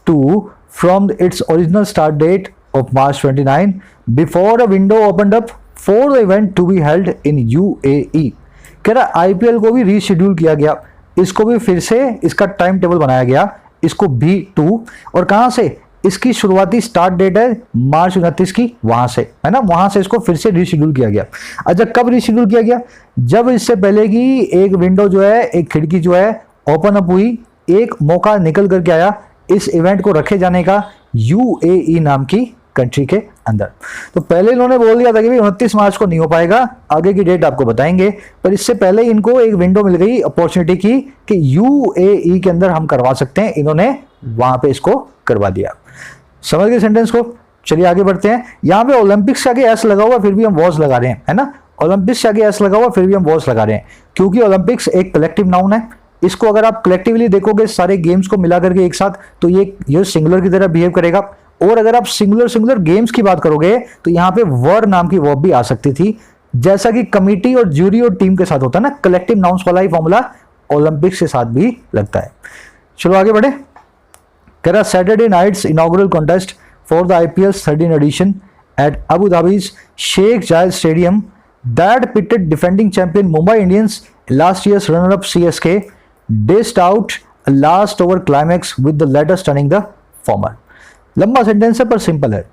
to from its original start date of March 29 before a window opened up for the event to be held in UAE। कह रहा आईपीएल को भी रीशेड्यूल किया गया, इसको भी फिर से इसका टाइम टेबल बनाया गया, इसको भी 2। और कहां से? इसकी शुरुआती स्टार्ट डेट है March 29 की, वहां से, है ना, वहां से इसको फिर से रीशेड्यूल किया गया। अच्छा कब रीशेड्यूल किया गया? जब इससे पहले की एक विंडो जो है, एक खिड़की जो है ओपन अप हुई, एक मौका निकल करके आया इस इवेंट को रखे जाने का UAE नाम की कंट्री के अंदर। तो पहले इन्होंने बोल दिया था कि 29 मार्च को नहीं हो पाएगा, आगे की डेट आपको बताएंगे, पर इससे पहले इनको एक विंडो मिल गई अपॉर्चुनिटी की कि UAE के अंदर हम करवा सकते हैं। इन्होंने वहां पे इसको करवा दिया। समझ गए सेंटेंस को? चलिए आगे बढ़ते हैं। यहाँ पे ओलंपिक्स के आगे एस लगा हुआ फिर भी हम वॉज लगा रहे हैं, है ना। ओलंपिक्स के आगे एस लगा हुआ फिर भी हम वॉज लगा रहे हैं क्योंकि ओलंपिक्स एक कलेक्टिव नाउन है। इसको अगर आप कलेक्टिवली देखोगे सारे गेम्स को मिला करके एक साथ, तो ये सिंगुलर की तरह बिहेव करेगा। और अगर आप सिंगुलर गेम्स की बात करोगे तो यहाँ पे वर नाम की वर्ब भी आ सकती थी, जैसा कि कमिटी और ज्यूरी और टीम के साथ होता है ना। कलेक्टिव नाउन्स वाला ही फॉर्मूला ओलंपिक्स के साथ भी लगता है। चलो आगे बढ़े। कह रहा Saturday night's inaugural contest for the IPL's 13th edition at Abu Dhabi's Sheikh Zayed Stadium that pitted defending champion Mumbai Indians, last year's runner-up CSK, dished out a last over climax with the latter stunning the former। लंबा sentence है पर simple है।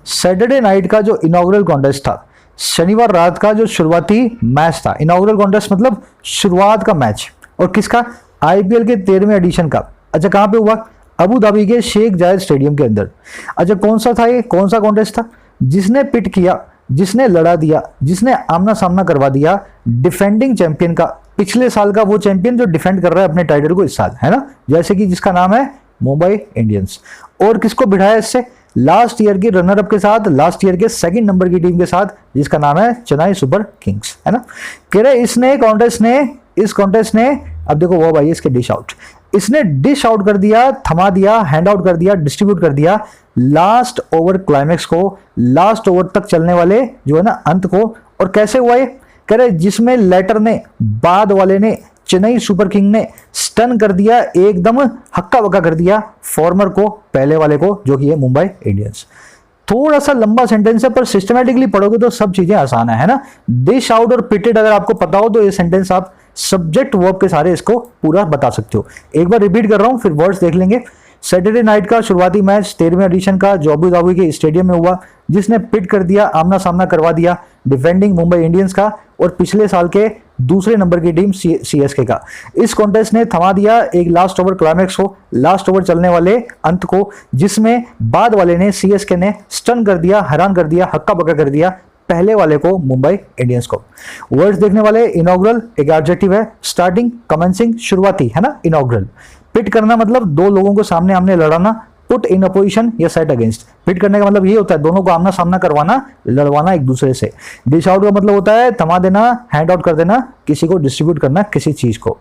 Saturday night का जो inaugural contest था, शनिवार रात का जो शुरुआती मैच था, इनॉग्रल कॉन्टेस्ट मतलब शुरुआत का मैच, और किसका? IPL के 13वें एडिशन का। अच्छा कहां पे हुआ? अबू धाबी के शेख जायद स्टेडियम के अंदर। अच्छा कौन सा था ये, कौन सा कॉन्टेस्ट था? जिसने पिट किया, जिसने लड़ा दिया, जिसने आमना सामना करवा दिया डिफेंडिंग चैंपियन का, पिछले साल का वो चैंपियन जो डिफेंड कर रहा है अपने टाइटल को इस साल, है ना, जैसे कि जिसका नाम है मुंबई इंडियंस। और किसको बिठाया इससे? लास्ट ईयर की रनर अप के साथ, लास्ट ईयर के सेकंड नंबर की टीम के साथ, जिसका नाम है चेन्नई सुपर किंग्स, है ना। कह रहे इस कॉन्टेस्ट ने अब देखो वो भाई इसके डिश आउट, इसने डिश आउट कर दिया, थमा दिया, हैंड आउट कर दिया, डिस्ट्रीब्यूट कर दिया लास्ट ओवर क्लाइमेक्स को, लास्ट ओवर तक चलने वाले जो है ना अंत को। और कैसे हुआ ये, कह रहे जिसमें लेटर ने, बाद वाले ने, चेन्नई सुपर किंग ने स्टन कर दिया, एकदम हक्का बक्का कर दिया फॉर्मर को, पहले वाले को, जो कि है मुंबई इंडियंस। थोड़ा सा लंबा सेंटेंस है पर सिस्टमैटिकली पढ़ोगे तो सब चीजें आसान है ना। डिश आउट और पिटेड अगर आपको पता हो तो ये सेंटेंस आप सब्जेक्ट वर्ब के सारे इसको पूरा बता सकते हो। एक बार रिपीट कर रहा हूं, फिर वर्ड्स देख लेंगे। सैटरडे नाइट का शुरुआती मैच 13वें एडिशन का जो अबू धाबी के स्टेडियम में हुआ, जिसने पिट कर दिया, आमना सामना करवा दिया डिफेंडिंग मुंबई इंडियंस का और पिछले साल के दूसरे नंबर की टीम सीएसके का। इस कॉन्टेस्ट ने थमा दिया एक लास्ट ओवर क्लाइमेक्स को, लास्ट ओवर चलने वाले अंत को, जिसमें बाद वाले ने, सीएसके ने स्टन कर दिया, हैरान कर दिया, हक्का बक्का कर दिया पहले वाले को, मुंबई इंडियंस को। वर्ड्स देखने वाले, इनॉग्रल एक एडजेक्टिव है, स्टार्टिंग, कमेंसिंग, शुरुआती, है ना। इनॉग्रल पिट करना मतलब दो लोगों को सामने आमने लड़ाना, पुट इन अपोजिशन या सेट अगेंस्ट। पिट करने का मतलब ये होता है दोनों को आमना सामना करवाना, लड़वाना एक दूसरे से। डिश आउट का मतलब होता है थमा देना, हैंड आउट कर देना, किसी को डिस्ट्रीब्यूट करना किसी चीज को।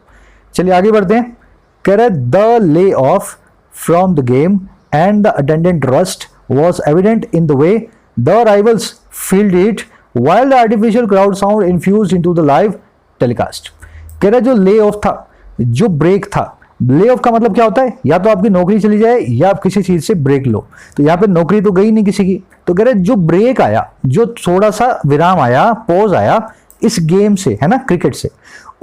चलिए आगे बढ़ते हैं। कह रहे the lay off from the game and the attendant rust was evident in the way the rivals field it while the artificial crowd sound infused into the live telecast। कह रहे जो ले ऑफ था, जो break था, lay off का मतलब क्या होता है, या तो आपकी नौकरी चली जाए या आप किसी चीज से ब्रेक लो। तो यहाँ पे नौकरी तो गई नहीं किसी की, तो कह रहे जो ब्रेक आया, जो थोड़ा सा विराम आया, पॉज आया इस गेम से, है ना, क्रिकेट से,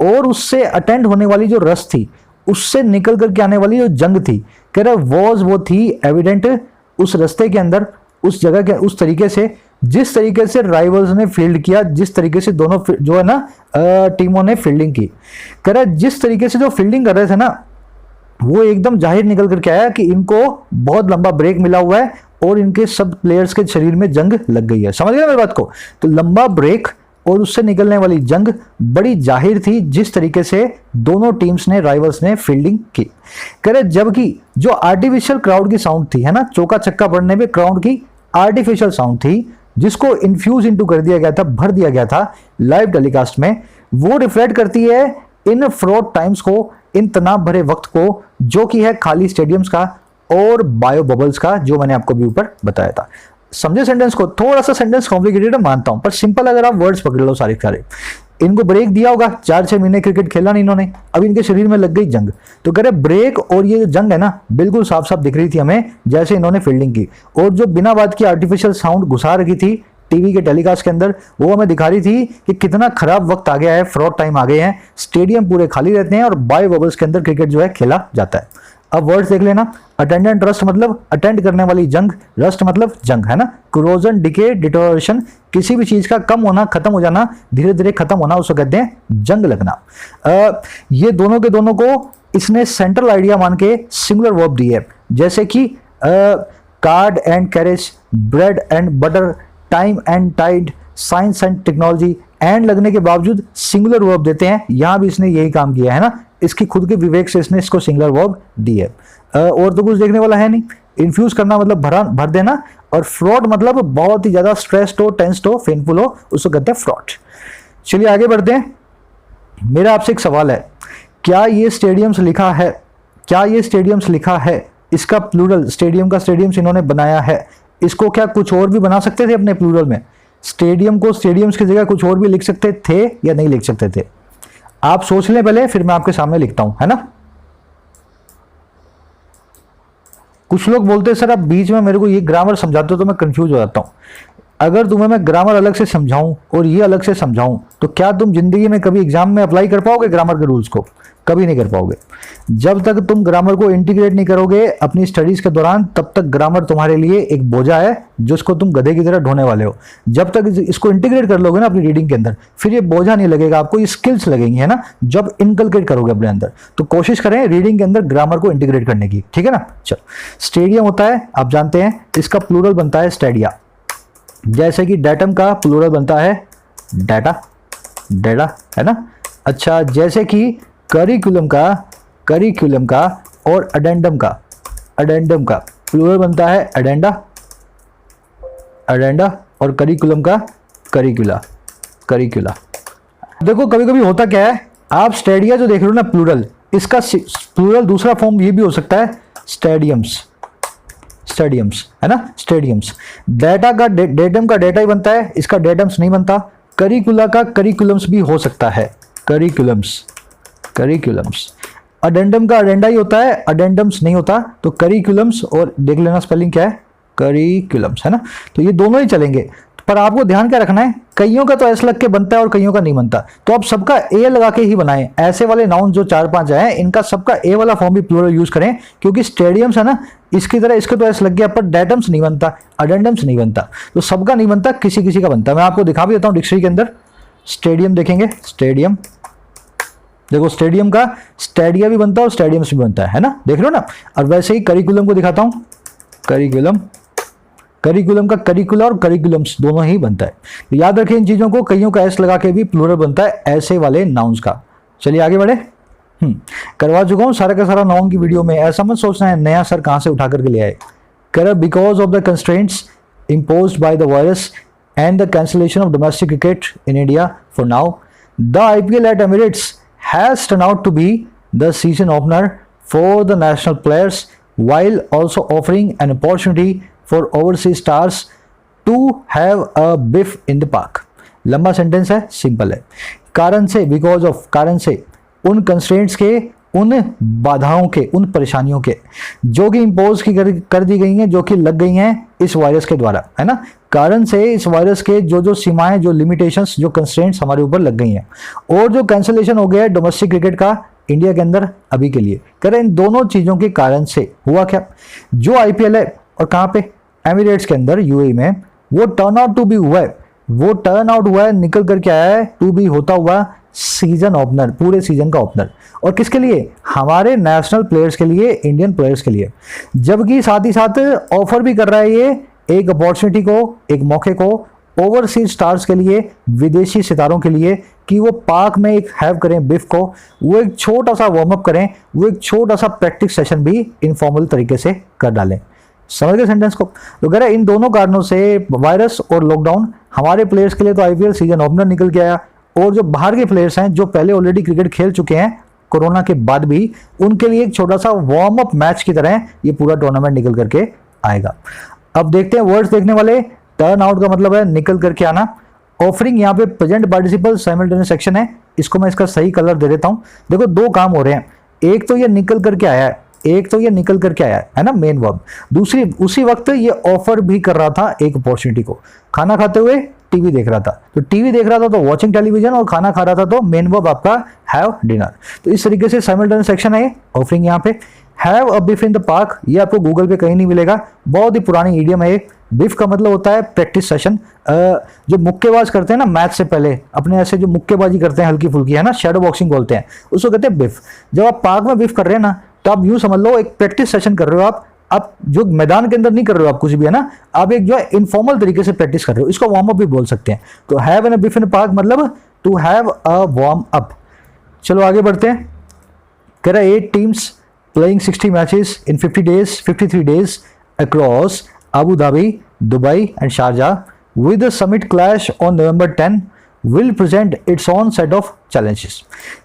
और उससे अटेंड होने वाली जो रस थी, उससे निकल करके आने वाली जो जंग थी, कह रहे वॉज वो थी एविडेंट उस रास्ते के अंदर, उस जगह के, उस तरीके से जिस तरीके से राइवल्स ने फील्ड किया, जिस तरीके से दोनों जो है ना टीमों ने फील्डिंग की। कह रहा जिस तरीके से जो फील्डिंग कर रहे थे ना, वो एकदम जाहिर निकल करके आया कि इनको बहुत लंबा ब्रेक मिला हुआ है और इनके सब प्लेयर्स के शरीर में जंग लग गई है। समझ गए मेरी बात को। तो लंबा ब्रेक और उससे निकलने वाली जंग बड़ी जाहिर थी, जिस तरीके से दोनों टीम्स ने, राइवल्स ने फील्डिंग की। कह रहे जबकि जो आर्टिफिशियल क्राउड की साउंड थी, है ना, चौका छक्का पड़ने में क्राउड की आर्टिफिशियल साउंड थी, जिसको इन्फ्यूज इनटू कर दिया गया था, भर दिया गया था लाइव टेलीकास्ट में, वो रिफ्लेक्ट करती है इन फ्रॉड टाइम्स को, इन तनाव भरे वक्त को, जो कि है खाली स्टेडियम्स का और बायो बबल्स का, जो मैंने आपको भी ऊपर बताया था। समझे सेंटेंस को। थोड़ा सा सेंटेंस कॉम्प्लिकेटेड है मानता हूं, पर सिंपल अगर आप वर्ड्स पकड़ लो सारे सारे। इनको ब्रेक दिया होगा, 4-6 महीने क्रिकेट खेला नहीं इन्होंने, अब इनके शरीर में लग गई जंग। तो कह रहे ब्रेक और ये जो जंग है ना, बिल्कुल साफ साफ दिख रही थी हमें जैसे इन्होंने फील्डिंग की। और जो बिना बात की आर्टिफिशियल साउंड घुसा रखी थी टीवी के टेलीकास्ट के अंदर, वो हमें दिखा रही थी कि कितना खराब वक्त आ गया है, फ्रॉड टाइम आ गए हैं, स्टेडियम पूरे खाली रहते हैं और बायो बबल्स के अंदर क्रिकेट जो है खेला जाता है। अब वर्ड्स देख लेना। अटेंडेंट रस्ट मतलब अटेंड करने वाली जंग, रस्ट मतलब जंग, है ना। क्रोजन, डिके, डिटोरेशन, किसी भी चीज का कम होना, खत्म हो जाना, धीरे धीरे खत्म होना, उसको कहते हैं जंग लगना। ये दोनों के दोनों को इसने सेंट्रल आइडिया मान के सिंगुलर वर्ब दी है, जैसे कि card and carriage, bread and butter, time and tide, science and technology. And लगने के बावजूद सिंगुलर वर्ब देते हैं, यहां भी इसने यही काम किया है ना, इसकी खुद के विवेक से इसने इसको सिंगुलर वर्ब दी है। और तो कुछ देखने वाला है नहीं। इन्फ्यूज करना मतलब भर देना, और फ्रॉड मतलब बहुत ही ज्यादा स्ट्रेस्ड हो, टेंस्ड हो, पेनफुल हो, उसको कहते हैं फ्रॉड। चलिए आगे बढ़ते हैं। मेरा आपसे एक सवाल है, क्या ये स्टेडियम्स लिखा है, क्या ये स्टेडियम्स लिखा है, इसका प्लूरल, स्टेडियम का स्टेडियम्स इन्होंने बनाया है, इसको क्या कुछ और भी बना सकते थे अपने प्लूरल में? स्टेडियम को स्टेडियम्स की जगह कुछ और भी लिख सकते थे या नहीं लिख सकते थे? आप सोच लें पहले, फिर मैं आपके सामने लिखता हूं, है ना। कुछ लोग बोलते हैं सर आप बीच में मेरे को ये ग्रामर समझाते हो तो मैं कंफ्यूज हो जाता हूं। अगर तुम्हें मैं ग्रामर अलग से समझाऊं और ये अलग से समझाऊं तो क्या तुम जिंदगी में कभी एग्जाम में अप्लाई कर पाओगे ग्रामर के रूल्स को? कभी नहीं कर पाओगे। जब तक तुम ग्रामर को इंटीग्रेट नहीं करोगे अपनी स्टडीज के दौरान, तब तक ग्रामर तुम्हारे लिए एक बोझा है जिसको तुम गधे की तरह ढोने वाले हो। जब तक इसको इंटीग्रेट कर लोगे ना अपनी रीडिंग के अंदर, फिर ये बोझा नहीं लगेगा आपको, ये स्किल्स लगेंगी, है ना, जब इनकलकेट करोगे अपने अंदर। तो कोशिश करें रीडिंग के अंदर ग्रामर को इंटीग्रेट करने की, ठीक है ना। चलो, स्टेडियम होता है, आप जानते हैं, इसका प्लूरल बनता है स्टेडिया। जैसे कि डेटम का प्लूरल बनता है डाटा, डेटा, है ना। अच्छा, जैसे कि करिकुलम का और अडेंडम का प्लूरल बनता है एडेंडा, एडेंडा और करिकुलम का करिकुला। देखो कभी कभी होता क्या है, आप स्टेडिया जो देख रहे हो ना प्लूरल, इसका प्लूरल दूसरा फॉर्म ये भी हो सकता है स्टेडियम्स है ना, स्टेडियम्स। डेटा का डेटम का डेटा ही बनता है, इसका डेटम्स नहीं बनता। करिकुला का करिकुलम्स भी हो सकता है, करिकुलम्स। अडेंडम का अडेंडा ही होता है, अडेंडम्स नहीं होता। तो करिकुलम्स, और देख लेना स्पेलिंग क्या है, करिकुलम्स, है ना। तो ये दोनों ही चलेंगे, पर आपको ध्यान क्या रखना है, कईयों का तो एस लग के बनता है और कईयों का नहीं बनता, तो आप सबका ए लगा के ही बनाएं। ऐसे वाले नाउन जो 4-5 आए हैं, इनका सबका ए वाला फॉर्म भी प्लूरल यूज करें, क्योंकि स्टेडियम्स है ना, इसकी तरह इसके तो एस लग गया, पर डेटम्स नहीं बनता, अडेंडम्स नहीं बनता, तो सबका नहीं बनता, किसी किसी का बनता है। मैं आपको दिखा भी देता हूँ डिक्शनरी के अंदर। स्टेडियम देखेंगे, स्टेडियम, देखो स्टेडियम का स्टेडिया भी बनता है और स्टेडियम्स भी बनता है ना, देख रहे हो ना। और वैसे ही करिकुलम को दिखाता हूँ, करिकुलम का करिकुला और करिकुलम्स दोनों ही बनता है। तो याद रखें इन चीजों को, कईयों का एस लगा के भी प्लूरल बनता है ऐसे वाले नाउन्स का। चलिए आगे बढ़े। करवा चुका हूं सारा का सारा नाउन की वीडियो में, ऐसा मत सोचना है नया सर कहां से उठा करके ले आए। कर because of the constraints imposed by the virus and the cancellation of domestic cricket in India for now, the IPL at Emirates has turned out to be the season opener for the national players, while also offering an opportunity for overseas stars to have a biff in the park. लंबा sentence है, simple है। कारण से, because of, कारण से, उन constraints के, उन बाधाओं के, उन परेशानियों के जो कि इम्पोज की कर दी गई हैं, जो कि लग गई हैं इस वायरस के द्वारा, है ना। कारण से इस वायरस के जो सीमाएं, जो लिमिटेशंस, जो कंस्ट्रेंट्स हमारे ऊपर लग गई हैं, और जो कैंसलेशन हो गया है डोमेस्टिक क्रिकेट का इंडिया के अंदर अभी के लिए, कह रहे इन दोनों चीजों के कारण से हुआ क्या, जो आईपीएल है और कहाँ पे, एमिरेट्स के अंदर, यूएई में, वो टर्न आउट टू बी हुआ है, वो टर्न आउट हुआ है, निकल करके आया है टू बी, होता हुआ सीजन ओपनर, पूरे सीजन का ओपनर। और किसके लिए, हमारे नेशनल प्लेयर्स के लिए, इंडियन प्लेयर्स के लिए। जबकि साथ ही साथ ऑफर भी कर रहा है ये एक अपॉर्चुनिटी को, एक मौके को ओवरसीज स्टार्स के लिए, विदेशी सितारों के लिए, कि वो पार्क में एक हैव करें बिफ को, वो एक छोटा सा वार्म अप करें, वो एक छोटा सा प्रैक्टिस सेशन भी इनफॉर्मल तरीके से कर डालें। समझ गए सेंटेंस को। तो कह रहा है इन दोनों कारणों से, वायरस और लॉकडाउन, हमारे प्लेयर्स के लिए तो आईपीएल सीजन ओपनर निकल के आया, और जो बाहर के प्लेयर्स हैं जो पहले ऑलरेडी क्रिकेट खेल चुके हैं कोरोना के बाद भी, उनके लिए एक छोटा सा वार्म अप मैच की तरह ये पूरा टूर्नामेंट निकल करके आएगा। अब देखते हैं वर्ड्स देखने वाले। टर्न आउट का मतलब है निकल करके आना। ऑफरिंग यहाँ पे प्रेजेंट पार्टिसिपल साइमल्टेनियस सेक्शन है, इसको मैं इसका सही कलर दे देता हूँ। देखो दो काम हो रहे हैं, एक तो ये निकल करके आया है, एक तो ये निकल करके आया है ना, मेन वर्ब। दूसरी, उसी वक्त ये ऑफर भी कर रहा था एक अपॉर्चुनिटी को, खाना खाते हुए टीवी देख रहा था, तो टीवी देख रहा था तो वॉचिंग टेलीविजन, और खाना खा रहा था तो मेन वर्ब आपका हैव डिनर। तो इस तरीके से साइमल्टेनियस सेक्शन है ऑफरिंग। यहाँ पे have a beef in the park, ये आपको गूगल पे कहीं नहीं मिलेगा, बहुत ही पुरानी इडियम है। बिफ का मतलब होता है प्रैक्टिस सेशन। जो मुक्केबाज करते हैं ना मैच से पहले, अपने ऐसे जो मुक्केबाजी करते हैं हल्की फुल्की, है ना, शैडो बॉक्सिंग बोलते हैं, उसको कहते हैं बिफ। जब आप पार्क में बिफ कर रहे हैं ना, तो आप यूं समझ लो एक प्रैक्टिस सेशन कर रहे हो आप जो मैदान के अंदर नहीं कर रहे हो आप कुछ भी, है ना, आप एक जो है इनफॉर्मल तरीके से प्रैक्टिस कर रहे हो, इसको वार्म अप भी बोल सकते हैं। तो have an biff in park मतलब to have a warm up. चलो आगे बढ़ते हैं। कह रहा है 8 teams playing 60 matches in 53 days across Abu Dhabi, Dubai and Sharjah with the summit clash on November 10 will present its own set of challenges।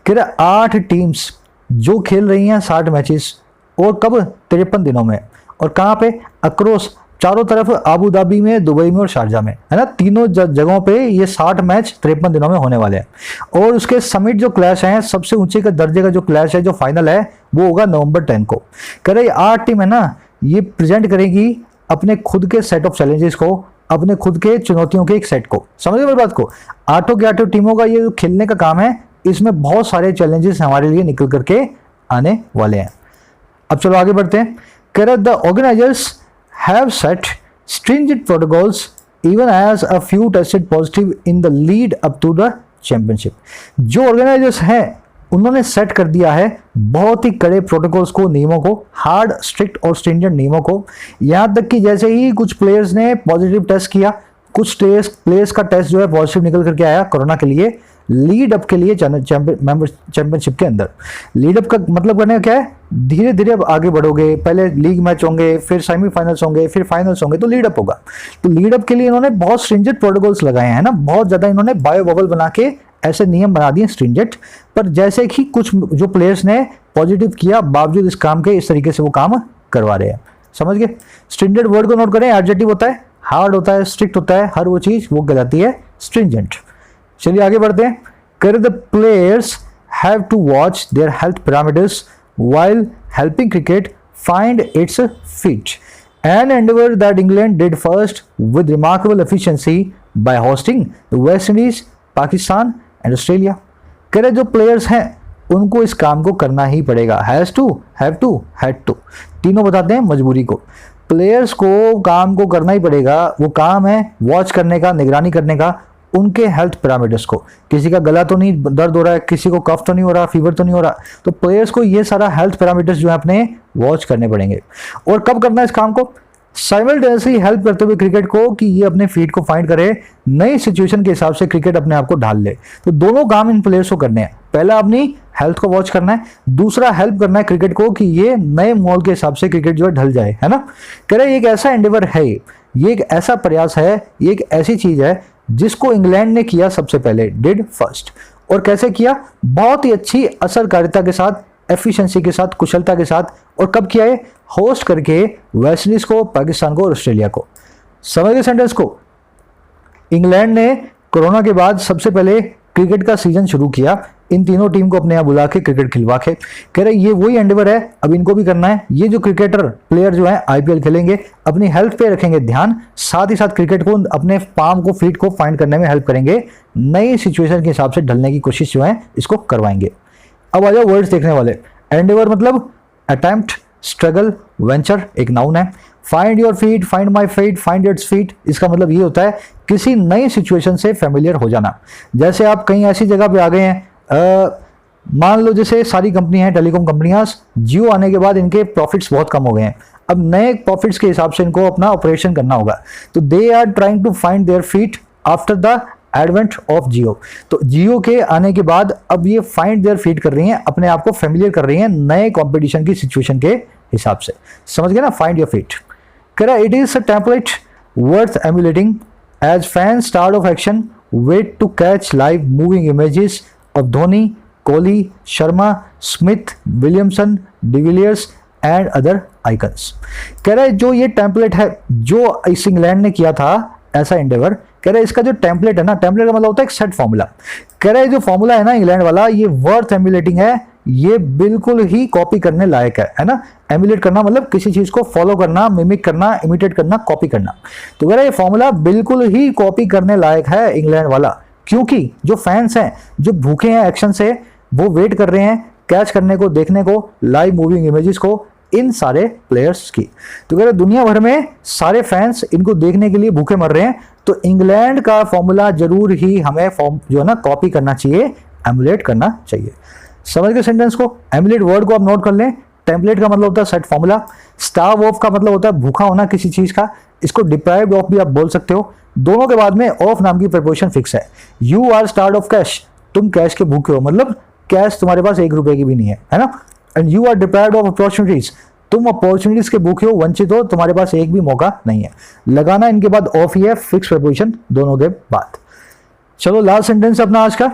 कह रहा 8 टीम्स जो खेल रही हैं 60 मैचेस, और कब, 53 दिनों में, और कहाँ पे, अक्रॉस, चारों तरफ, आबू धाबी में, दुबई में और शारजा में, है ना, तीनों जगहों पे ये 60 मैच 53 दिनों में होने वाले हैं। और उसके समिट जो क्लैश है, सबसे ऊंचे का दर्जे का जो क्लैश है, जो फाइनल है, वो होगा नवंबर 10 को। कह रहे 8 टीम है ना, ये प्रेजेंट करेगी अपने खुद के सेट ऑफ चैलेंजेस को, अपने खुद के चुनौतियों के एक सेट को। समझ गए बात को। 8 के 8 टीमों का ये खेलने का काम है, इसमें बहुत सारे चैलेंजेस हमारे लिए निकल करके आने वाले हैं। अब चलो आगे बढ़ते हैं। कह रहे the organisers have set stringent protocols even as a few tested positive in the lead up to the championship। जो ऑर्गेनाइजर्स हैं उन्होंने सेट कर दिया है बहुत ही कड़े प्रोटोकॉल्स को, नियमों को, हार्ड, स्ट्रिक्ट और स्ट्रिंजेंट नियमों को। यहाँ तक कि जैसे ही कुछ प्लेयर्स ने पॉजिटिव टेस्ट किया, कुछ प्लेयर्स का टेस्ट जो है पॉजिटिव निकल करके आया कोरोना के लिए, लीड अप के लिए चैंपियनशिप के अंदर। लीड अप का मतलब करने का क्या है, धीरे धीरे अब आगे बढ़ोगे, पहले लीग मैच होंगे, फिर सेमीफाइनल्स होंगे, फिर फाइनल्स होंगे, तो लीड अप होगा। तो लीड अप के लिए इन्होंने बहुत स्ट्रिंजेंट प्रोटोकॉल्स लगाए हैं ना, बहुत ज्यादा इन्होंने बायो बबल बना के ऐसे नियम बना दिए स्ट्रिंजेंट। पर जैसे कि कुछ जो प्लेयर्स ने पॉजिटिव किया, बावजूद इस काम के इस तरीके से वो काम करवा रहे हैं। समझ गए? स्ट्रिंजेंट वर्ड को नोट करें, एडजेक्टिव होता है, हार्ड होता है, स्ट्रिक्ट होता है, हर वो चीज वो कहलाती है स्ट्रिंजेंट। चलिए आगे बढ़ते हैं। कर the players have to watch their health parameters while helping cricket find its feet, an endeavor that England did first with remarkable efficiency by hosting the West Indies, Pakistan and Australia। कह रहे जो players हैं उनको इस काम को करना ही पड़ेगा। Has to, have to, had to, तीनों बताते हैं मजबूरी को। प्लेयर्स को काम को करना ही पड़ेगा, वो काम है वॉच करने का, निगरानी करने का उनके हेल्थ पैरामीटर्स को। किसी का गला तो नहीं दर्द हो रहा है, किसी को कफ तो नहीं हो रहा, फीवर तो नहीं हो रहा, तो प्लेयर्स को ये सारा हेल्थ पैरामीटर्स जो है अपने वॉच करने पड़ेंगे। और कब करना है इस काम को? साइमल्टेनियसली हेल्प करते हुए क्रिकेट को कि ये अपने फीट को फाइंड करे, नई सिचुएशन के हिसाब से क्रिकेट अपने आप को ढाल ले। तो दोनों काम इन प्लेयर्स को करने हैं, पहला अपनी हेल्थ को वॉच करना है, दूसरा हेल्प करना है क्रिकेट को कि ये नए माहौल के हिसाब से क्रिकेट जो है ढल जाए, है ना। कह रहे एक ऐसा एंडेवर है, ये एक ऐसा प्रयास है, ये एक ऐसी चीज है जिसको इंग्लैंड ने किया सबसे पहले, डिड फर्स्ट। और कैसे किया? बहुत ही अच्छी असरकारिता के साथ, एफिशिएंसी के साथ, कुशलता के साथ। और कब किया है? होस्ट करके वेस्ट इंडीज को, पाकिस्तान को और ऑस्ट्रेलिया को। समझ गए सेंटेंस को? इंग्लैंड ने कोरोना के बाद सबसे पहले क्रिकेट का सीजन शुरू किया, इन तीनों टीम को अपने यहाँ बुला के क्रिकेट खिलवा के। कह रहे ये वही एंडेवर है, अब इनको भी करना है। ये जो क्रिकेटर प्लेयर जो है आईपीएल खेलेंगे, अपनी हेल्थ पे रखेंगे ध्यान, साथ ही साथ क्रिकेट को, अपने पाम को, फीट को फाइंड करने में हेल्प करेंगे, नई सिचुएशन के हिसाब से ढलने की कोशिश जो है इसको करवाएंगे। अब आ जाओ वर्ड्स देखने वाले। एंडेवर मतलब अटेम्प्ट, स्ट्रगल, वेंचर एक नाउन है। Find your feet, find my feet, find its feet, इसका मतलब ये होता है किसी नई सिचुएशन से फेमिलियर हो जाना। जैसे आप कहीं ऐसी जगह पे आ गए हैं, मान लो जैसे सारी कंपनी हैं, टेलीकॉम कंपनियां, जियो आने के बाद इनके प्रॉफिट्स बहुत कम हो गए हैं, अब नए प्रॉफिट्स के हिसाब से इनको अपना ऑपरेशन करना होगा। तो they are trying to find their feet after the advent of Jio. तो जियो के आने के बाद अब ये फाइंड देयर फीट कर रही हैं, अपने आप को फेमिलियर कर रही हैं नए कॉम्पिटिशन की सिचुएशन के हिसाब से। समझ गए ना? Find your feet. कह रहा it is a template worth emulating as fan start of action wait to catch live moving images of Dhoni, Kohli, Sharma, Smith, Williamson, de Villiers and other icons. कह रहा है जो ये टेम्पलेट है जो इस इंग्लैंड ने किया था ऐसा एंडेवर, कह रहा है इसका जो टेम्पलेट है ना, टेम्पलेट का मतलब होता है एक सेट फॉर्मूला। कह रहा है जो फॉर्मूला है ना इंग्लैंड वाला, ये वर्थ एमुलेटिंग है, ये बिल्कुल ही कॉपी करने लायक है ना। एमुलेट करना मतलब किसी चीज को फॉलो करना, मिमिक करना, इमिटेट करना, कॉपी करना। तो कह रहा है ये फॉर्मूला बिल्कुल ही कॉपी करने लायक है इंग्लैंड वाला, क्योंकि जो फैंस हैं, जो भूखे हैं एक्शन से, वो वेट कर रहे हैं कैच करने को, देखने को, लाइव मूविंग इमेजेस को, इन सारे प्लेयर्स की। तो कह रहे दुनिया भर में सारे फैंस इनको देखने के लिए भूखे मर रहे हैं, तो इंग्लैंड का फॉर्मूला जरूर ही हमें फॉर्म जो है ना कॉपी करना चाहिए, एमुलेट करना चाहिए। समझ गए सेंटेंस को? एमुलेट वर्ड को आप नोट कर लें। टेम्पलेट का मतलब होता है सेट फॉर्मूला, स्टार्व ऑफ का मतलब होता है भूखा होना किसी चीज का, इसको डिप्राइव्ड ऑफ भी आप बोल सकते हो। दोनों के बाद में ऑफ नाम की प्रीपोजिशन फिक्स है। You are starved of cash, तुम कैश के भूखे हो, मतलब कैश तुम्हारे पास 1 रुपए की भी नहीं है ना। And you are deprived of opportunities, तुम अपॉर्चुनिटीज के भूखे हो, वंचित हो, तुम्हारे पास एक भी मौका नहीं है। लगाना इनके बाद ऑफ ही है, फिक्स प्रीपोजिशन दोनों के बाद। चलो लास्ट सेंटेंस अपना आज का।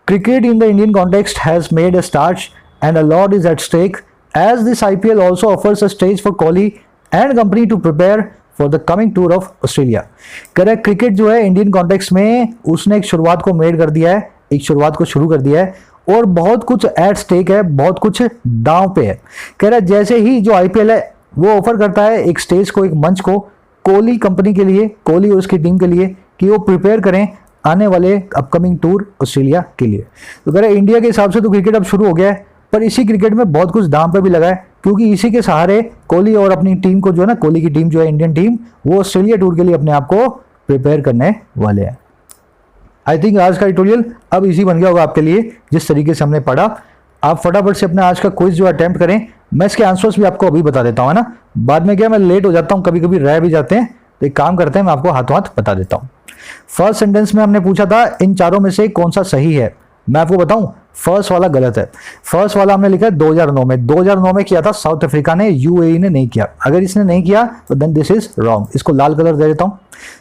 Cricket in the Indian context has made a start and a lot is at stake as this IPL also offers a stage for Kohli and company to prepare for the coming tour of Australia. Correct, cricket जो है Indian context में उसने एक शुरुआत को made कर दिया है, एक शुरुआत को शुरू कर दिया है, और बहुत कुछ एट स्टेक है, बहुत कुछ दांव पे है। कह रहा है जैसे ही जो IPL है वो ऑफर करता है एक स्टेज को, एक मंच को कोहली कंपनी के लिए, कोहली और उसकी टीम के लिए, कि वो प्रिपेयर करें आने वाले अपकमिंग टूर ऑस्ट्रेलिया के लिए। तो कह रहे इंडिया के हिसाब से तो क्रिकेट अब शुरू हो गया है, पर इसी क्रिकेट में बहुत कुछ दांव पे भी लगा है, क्योंकि इसी के सहारे कोहली और अपनी टीम को जो है ना, कोहली की टीम जो है इंडियन टीम, वो ऑस्ट्रेलिया टूर के लिए अपने आप को प्रिपेयर करने वाले हैं। आई थिंक आज का ट्यूटोरियल अब इजी बन गया होगा आपके लिए, जिस तरीके से हमने पढ़ा। आप फटाफट से अपना आज का क्विज जो अटेम्प्ट करें। मैं इसके आंसर्स भी आपको अभी बता देता हूँ, है ना। बाद में क्या मैं लेट हो जाता हूँ, कभी कभी रह भी जाते हैं, तो एक काम करते हैं, मैं आपको हाथों हाथ बता देता हूँ। फर्स्ट सेंटेंस में हमने पूछा था इन चारों में से कौन सा सही है। मैं आपको बताऊं, फर्स्ट वाला गलत है। फर्स्ट वाला हमने लिखा है 2009 में। 2009 में किया था साउथ अफ्रीका ने, यूएई ने नहीं किया। अगर इसने नहीं किया तो देन दिस इज रॉन्ग, इसको लाल कलर दे देता हूं।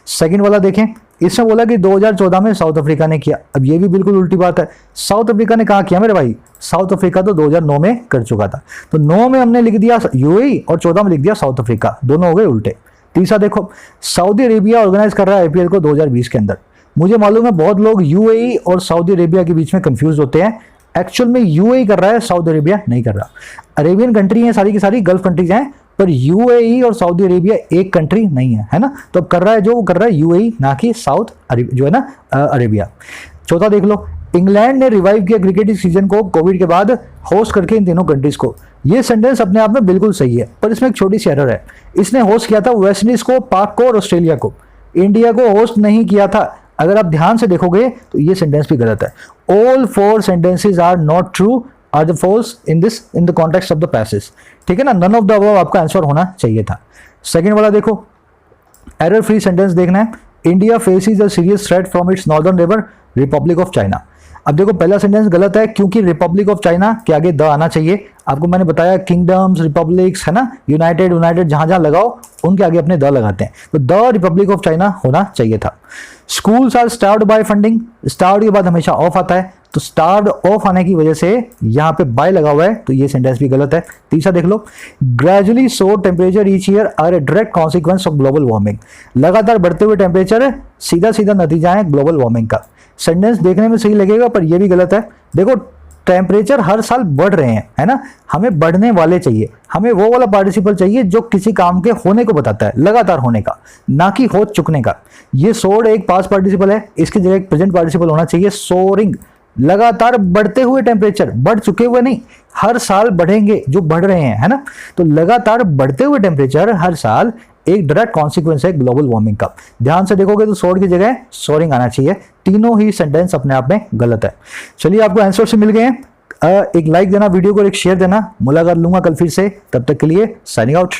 सेकंड वाला देखें, इसने बोला कि 2014 में साउथ अफ्रीका ने किया। अब ये भी बिल्कुल उल्टी बात है। साउथ अफ्रीका ने कहा किया मेरे भाई? साउथ अफ्रीका तो 2009 में कर चुका था। तो 9 में हमने लिख दिया यूएई और 14 में लिख दिया साउथ अफ्रीका, दोनों हो गए उल्टे। तीसरा देखो, सऊदी अरेबिया ऑर्गेनाइज कर रहा है आईपीएल को 2020 के अंदर। मुझे मालूम है बहुत लोग यूएई और सऊदी अरेबिया के बीच में कंफ्यूज होते हैं। एक्चुअल में यूएई कर रहा है, सऊदी अरेबिया नहीं कर रहा। अरेबियन कंट्री है सारी की सारी, गल्फ कंट्रीज हैं, पर यूएई और सऊदी अरेबिया एक कंट्री नहीं है ना। तो कर रहा है जो वो कर रहा है यूएई, ना कि साउथ जो है ना अरेबिया। चौथा देख लो, इंग्लैंड ने रिवाइव किया क्रिकेट सीजन को कोविड के बाद होस्ट करके इन तीनों कंट्रीज को। ये सेंटेंस अपने आप में बिल्कुल सही है, पर इसमें एक छोटी सी एरर है। इसने होस्ट किया था वेस्ट इंडीज को, पाक को और ऑस्ट्रेलिया को, इंडिया को होस्ट नहीं किया था। अगर आप ध्यान से देखोगे तो ये सेंटेंस भी गलत है। All 4 sentences are not true, are the false in the context of the passage. ठीक है ना, नन ऑफ द अबव आपका आंसर होना चाहिए था। सेकंड वाला देखो, एरर फ्री सेंटेंस देखना है। India faces a serious threat from its northern neighbour Republic of China. अब देखो पहला सेंटेंस गलत है, क्योंकि रिपब्लिक ऑफ चाइना के आगे द आना चाहिए। आपको मैंने बताया किंगडम्स, रिपब्लिक्स है ना, यूनाइटेड जहां जहां लगाओ उनके आगे अपने द लगाते हैं, तो द रिपब्लिक ऑफ चाइना होना चाहिए था। Schools are starved by funding, starved के बाद हमेशा ऑफ आता है, तो स्टार्व्ड ऑफ आने की वजह से यहाँ पे बाय लगा हुआ है, तो ये सेंटेंस भी गलत है। तीसरा देख लो, gradually soar temperature each year are a direct consequence of global warming. लगातार बढ़ते हुए टेम्परेचर सीधा सीधा नतीजा है ग्लोबल वार्मिंग का। सेंटेंस देखने में सही लगेगा पर यह भी गलत है। देखो टेम्परेचर हर साल बढ़ रहे हैं, है ना, हमें बढ़ने वाले चाहिए, हमें वो वाला पार्टिसिपल चाहिए जो किसी काम के होने को बताता है, लगातार होने का, ना कि हो चुकने का। ये सोर्ड एक पास्ट पार्टिसिपल है, इसकी जगह एक प्रेजेंट पार्टिसिपल होना चाहिए, सोरिंग। लगातार बढ़ते हुए टेम्परेचर, बढ़ चुके हुए नहीं, हर साल बढ़ेंगे जो बढ़ रहे हैं, है ना। तो लगातार बढ़ते हुए टेम्परेचर हर साल एक डायरेक्ट कॉन्सिक्वेंस है ग्लोबल वार्मिंग का। ध्यान से देखोगे तो सोर्ड की जगह सोरिंग आना चाहिए। तीनों ही सेंटेंस अपने आप में गलत है। चलिए आपको आंसर से मिल गए हैं। एक लाइक देना वीडियो को, एक शेयर देना। मुलाकात लूंगा कल फिर से, तब तक के लिए साइनिंग आउट।